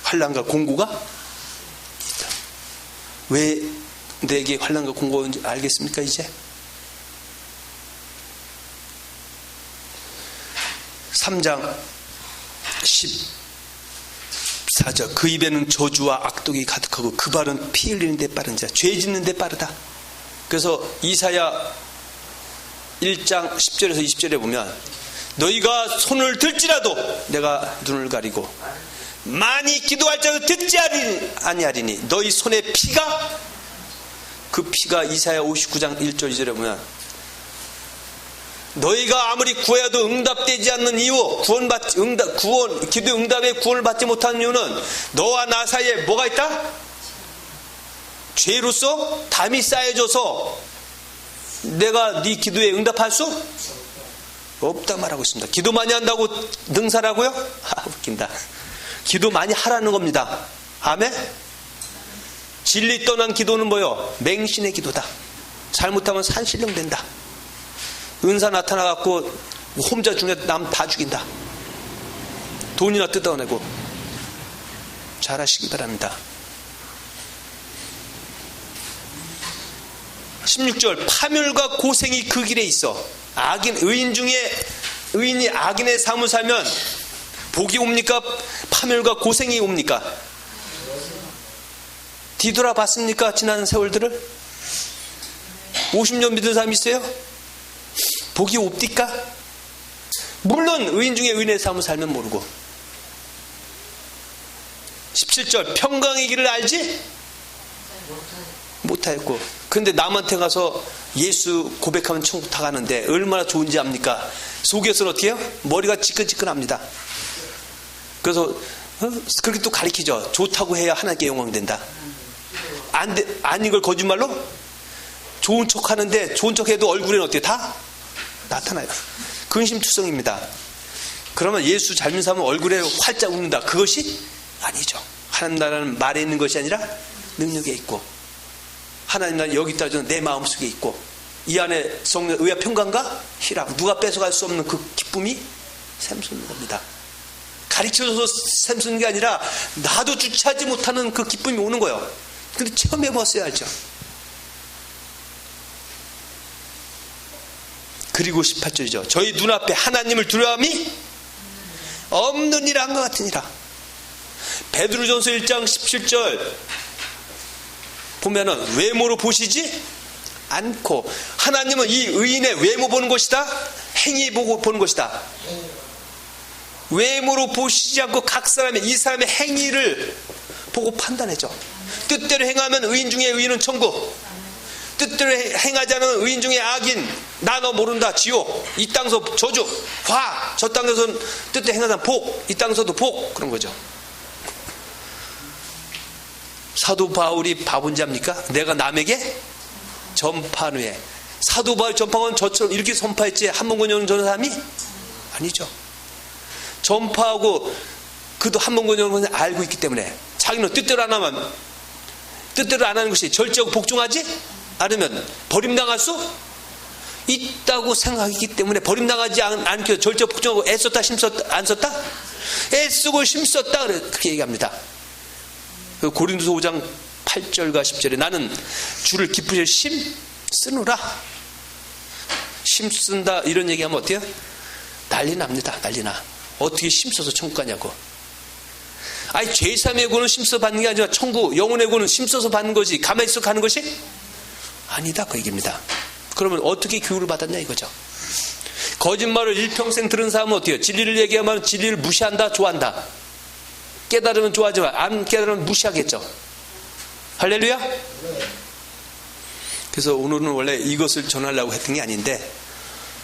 환난과 공고가 있다. 왜 내게 환난과 공고가 있는지 알겠습니까? 이제 3장 14절 그 입에는 저주와 악독이 가득하고 그 발은 피 흘리는 데 빠른 자 죄 짓는 데 빠르다. 그래서 이사야 1장 10절에서 20절에 보면 너희가 손을 들지라도 내가 눈을 가리고 많이 기도할지라도 듣지 아니하리니 너희 손에 피가, 그 피가 이사야 59장 1절 2절에 보면 너희가 아무리 구해도 응답되지 않는 이유, 기도 응답에 구원을 받지 못하는 이유는 너와 나 사이에 뭐가 있다? 죄로서 담이 쌓여져서 내가 네 기도에 응답할 수 없다 말하고 있습니다. 기도 많이 한다고 능사라고요? 웃긴다. 기도 많이 하라는 겁니다. 아멘? 진리 떠난 기도는 뭐요? 맹신의 기도다. 잘못하면 산신령 된다. 은사 나타나갖고 혼자 중에 남 다 죽인다. 돈이나 뜯어내고. 잘하시기 바랍니다. 16절 파멸과 고생이 그 길에 있어. 의인이 악인의 삶을 살면 복이 옵니까? 파멸과 고생이 옵니까? 뒤돌아봤습니까? 지난 세월들을? 50년 믿은 사람 있어요? 복이 옵니까? 물론 의인 중에 의인의 삶을 살면 모르고. 17절 평강의 길을 알지? 못하였고. 근데 남한테 가서 예수 고백하면 천국 다 가는데 얼마나 좋은지 압니까? 속에서는 어떻게 해요? 머리가 지끈지끈합니다. 그래서 그렇게 또 가르치죠. 좋다고 해야 하나님께 영광 된다. 아닌 걸 거짓말로 좋은 척 하는데 좋은 척 해도 얼굴에는 어떻게 다 나타나요. 근심투성입니다. 그러면 예수 잘 믿는 사람은 얼굴에 활짝 웃는다. 그것이 아니죠. 하나님 나라는 말에 있는 것이 아니라 능력에 있고, 하나님 나라는 여기 따지는 내 마음속에 있고, 이 안에 성령 의와 평강과 희락, 누가 뺏어갈 수 없는 그 기쁨이 샘솟는 겁니다. 가르쳐줘서 샘솟는 게 아니라 나도 주체하지 못하는 그 기쁨이 오는 거예요. 근데 처음 해봤어야 알죠. 그리고 18절이죠. 저희 눈앞에 하나님을 두려움이 없는 일 한 것 같으니라. 베드로전서 1장 17절 보면은 외모로 보시지 않고, 하나님은 이 의인의 외모 보는 것이다, 행위 보고 보는 것이다. 외모로 보시지 않고 각 사람의 이 사람의 행위를 보고 판단해줘. 뜻대로 행하면 의인 중에 의인은 천국, 뜻대로 행하지 않은 의인 중에 악인, 나 너 모른다 지옥, 이 땅에서 저주 화, 저 땅에서는 뜻대로 행하지 않은 복, 이 땅에서도 복, 그런 거죠. 사도 바울이 바본지 합니까? 내가 남에게 전파한 후에. 사도 바울 전파한 저처럼 이렇게 선파했지 한번권여는 저런 사람이 아니죠. 전파하고 그도 한번권여는 것을 알고 있기 때문에 자기는 뜻대로 안 하면, 뜻대로 안 하는 것이 절제하고 복종하지 않으면 버림당할 수 있다고 생각하기 때문에 버림당하지 않게 절제 복종하고 애썼다 힘썼다 안 썼다? 애쓰고 힘썼다 그렇게 얘기합니다. 고린도서 5장 8절과 10절에 나는 주를 기쁘게 힘쓰노라. 힘쓴다 이런 얘기하면 어때요? 난리 납니다. 난리 나. 어떻게 힘써서 천국 가냐고. 아니 죄사함의 구원은 힘써 받는 게 아니라 천국 영혼의 구원은 힘써서 받는 거지 가만히 있어 가는 것이 아니다 그 얘기입니다. 그러면 어떻게 교육을 받았냐 이거죠. 거짓말을 일평생 들은 사람은 어때요? 진리를 얘기하면 진리를 무시한다 좋아한다. 깨달으면 좋아하지만 안 깨달으면 무시하겠죠. 할렐루야. 그래서 오늘은 원래 이것을 전하려고 했던 게 아닌데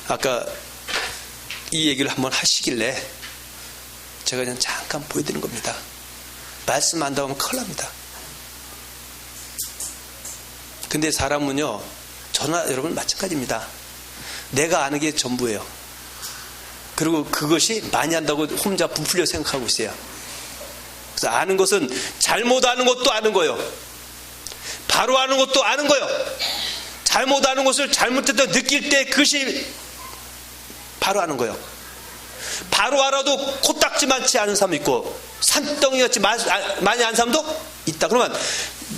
아까 이 얘기를 한번 하시길래 제가 그냥 잠깐 보여드리는 겁니다. 말씀 안 나오면 큰일 납니다. 근데 사람은요, 저나 여러분 마찬가지입니다. 내가 아는 게 전부예요. 그리고 그것이 많이 한다고 혼자 부풀려 생각하고 있어요. 그래서 아는 것은 잘못 아는 것도 아는 거예요. 바로 아는 것도 아는 거예요. 잘못 아는 것을 잘못했다 느낄 때 그것이 바로 아는 거예요. 바로 알아도 코딱지 많지 않은 사람도 있고 산덩이같이 많이 아는 사람도 있다. 그러면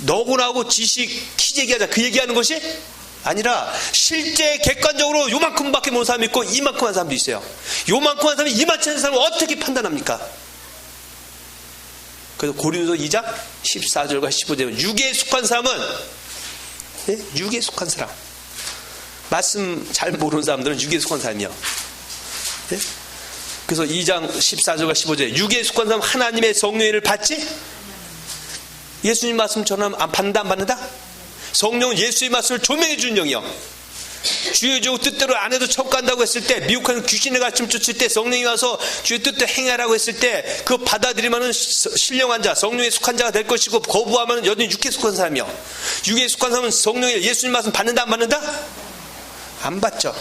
너구나하고 지식 키 얘기하자 그 얘기하는 것이 아니라 실제 객관적으로 요만큼밖에 모르는 사람이 있고 이만큼 한 사람도 있어요. 요만큼 한 사람이 이만큼 한 사람을 어떻게 판단합니까? 그래서 고린도서 2장 14절과 15절 육에 속한 사람은 육에 속한 사람 말씀 잘 모르는 사람들은 육에 속한 사람이요. 네? 그래서 2장 14절과 15절에 육에 속한 사람 하나님의 성령의 일을 받지? 예수님 말씀 전하면 안 받는다 안 받는다? 성령은 예수의 말씀을 조명해 주는 영이요. 주의 종 뜻대로 안 해도 천국 간다고 했을 때, 미혹하는 귀신의 가르침 쫓을 때 성령이 와서 주의 뜻대로 행하라고 했을 때 그거 받아들이면 신령한 자, 성령에 속한 자가 될 것이고, 거부하면 여전히 육에 속한 사람이요. 육에 속한 사람은 성령의 예수님 말씀 받는다 안 받는다? 안 받죠.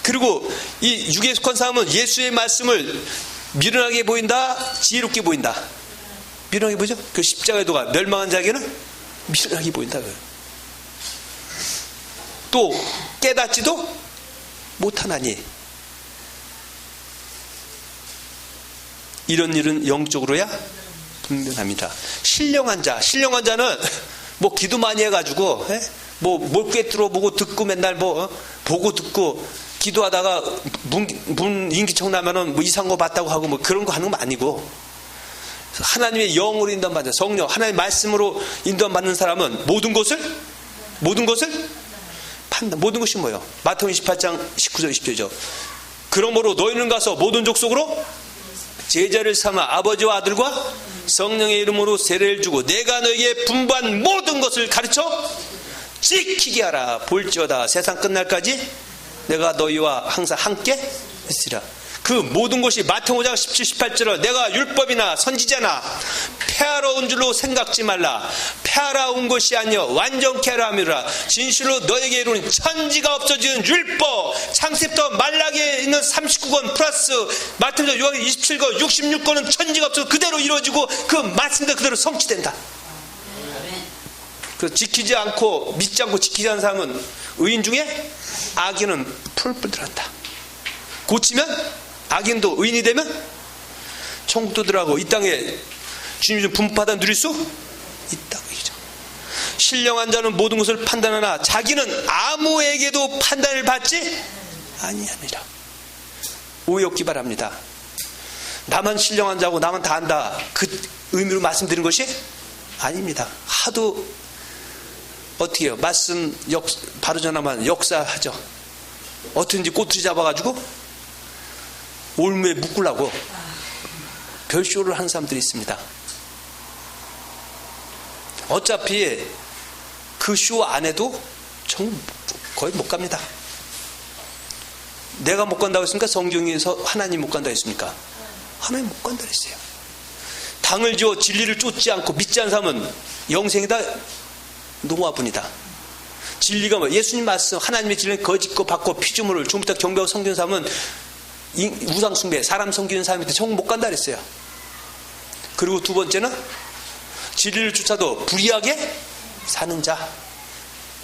그리고 이 육에 속한 사람은 예수의 말씀을 미련하게 보인다, 지혜롭게 보인다. 미련하게 보이죠? 그 십자가의 도가 멸망한 자에게는 미련하게 보인다. 또 깨닫지도 못하나니 이런 일은 영적으로야 분명합니다. 신령한 자는 뭐 기도 많이 해가지고 뭘 꿰뚫어 보고 듣고 맨날 보고 듣고 기도하다가 문 인기청 나면은 뭐 이상한 거 봤다고 하고 뭐 그런 거 하는 건 아니고, 하나님의 영으로 인도받는 성령, 하나님의 말씀으로 인도받는 사람은 모든 것을 판단. 모든 것이 뭐예요? 마태복음 28장 19절 20절이죠. 그러므로 너희는 가서 모든 족속으로 제자를 삼아 아버지와 아들과 성령의 이름으로 세례를 주고 내가 너희에게 분부한 모든 것을 가르쳐 지키게 하라. 볼지어다 세상 끝날까지 내가 너희와 항상 함께 있으리라. 그 모든 것이 마태복음 5장 17, 18절은 내가 율법이나 선지자나 폐하러 온 줄로 생각지 말라. 폐하러 온 것이 아니여 완전케 하라 함이라. 진실로 너에게 이루는 천지가 없어지는 율법, 창세부터 말라기에 있는 39권 플러스 마태복음 6장 27권 66권은 천지가 없어서 그대로 이루어지고 그 말씀대로 그대로 성취된다. 그 지키지 않고 믿지 않고 지키지 않는 사람은 의인 중에 악인은 풀뿔 들어간다. 고치면 악인도 의인이 되면 천국도 들어가고 이 땅에 주님이 좀 분파다 누릴 수 있다고 얘기죠. 신령한 자는 모든 것을 판단하나 자기는 아무에게도 판단을 받지 아니하니라. 오해 없기 바랍니다. 나만 신령한 자고 나만 다 안다, 그 의미로 말씀드린 것이 아닙니다. 하도 어떻게 해요? 말씀 바로 전하면 역사하죠. 어떻게든지 꼬투리 잡아가지고 올무에 묶으려고 별쇼를 하는 사람들이 있습니다. 어차피 그 쇼 안 해도 거의 못 갑니다. 내가 못 간다고 했습니까? 성경에서 하나님 못 간다고 했습니까? 하나님 못 간다고 했어요. 당을 지어 진리를 쫓지 않고 믿지 않는 사람은 영생이다 농화분이다. 진리가 뭐 예수님 말씀 하나님의 진리는 거짓고 받고 피조물을 좀 이따 경배하고 섬기는 사람은 우상숭배, 사람 섬기는 사람한테 천국 못 간다 그랬어요. 그리고 두 번째는 진리를 쫓아도 불의하게 사는 자,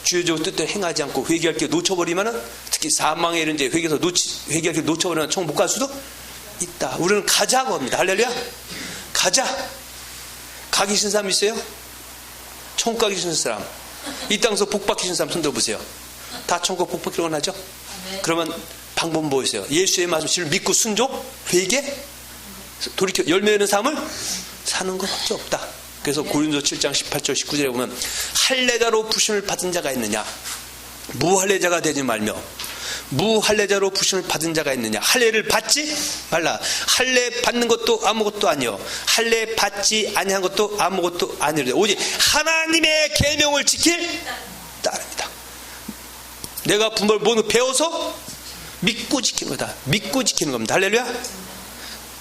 주의 종 뜻대로 행하지 않고 회개할 길 놓쳐버리면은, 특히 사망에 이런 이제 회개할 길 놓쳐버리면 천국 못 갈 수도 있다. 우리는 가자고 합니다. 할렐루야. 가자. 가기 싫은 사람 있어요? 천국 가기 싫은 사람, 이 땅에서 복 받기 싫은 사람 손 들어보세요. 다 천국 복 받기로 원하죠? 그러면 방법은 뭐였어요? 예수의 말씀을 믿고 순종, 회개, 돌이켜 열매 있는 삶을 사는 것밖에 없다. 그래서 고린도 7장 18절 19절에 보면 할례자로 부심을 받은 자가 있느냐, 무할례자가 되지 말며 무할례자로 부심을 받은 자가 있느냐. 할례를 받지 말라. 할례 받는 것도 아무것도 아니요, 할례 받지 아니한 것도 아무것도 아니라 오직 하나님의 계명을 지킬 따릅니다. 내가 분별 모든 배워서 믿고 지키는 거다. 믿고 지키는 겁니다. 할렐루야.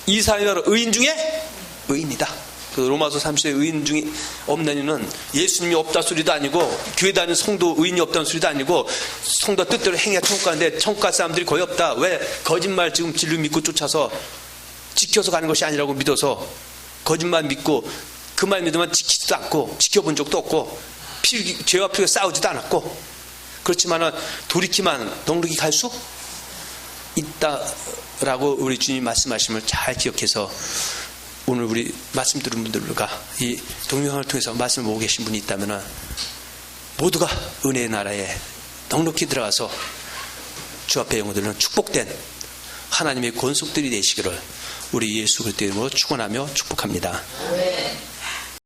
이 사람이 의인 중에 의인이다. 그 로마서 30에 의인 중에 없는 이는 예수님이 없다 소리도 아니고 교회 다니는 성도 의인이 없다는 소리도 아니고 성도 뜻대로 행해야 천국 가는데 천국 갈 사람들이 거의 없다. 왜? 거짓말 지금 진리 믿고 쫓아서 지켜서 가는 것이 아니라고 믿어서 거짓말 믿고 그 말 믿으면 지키지도 않고 지켜본 적도 없고 죄와 피가 싸우지도 않았고, 그렇지만은 돌이키만 넉넉히 갈 수 있다라고 우리 주님 말씀하심을 잘 기억해서 오늘 우리 말씀 들은 분들과 이 동영상을 통해서 말씀을 보고 계신 분이 있다면 모두가 은혜의 나라에 넉넉히 들어가서 주 앞에 영혼들은 축복된 하나님의 권속들이 되시기를 우리 예수 그리스도 이름으로 축원하며 축복합니다.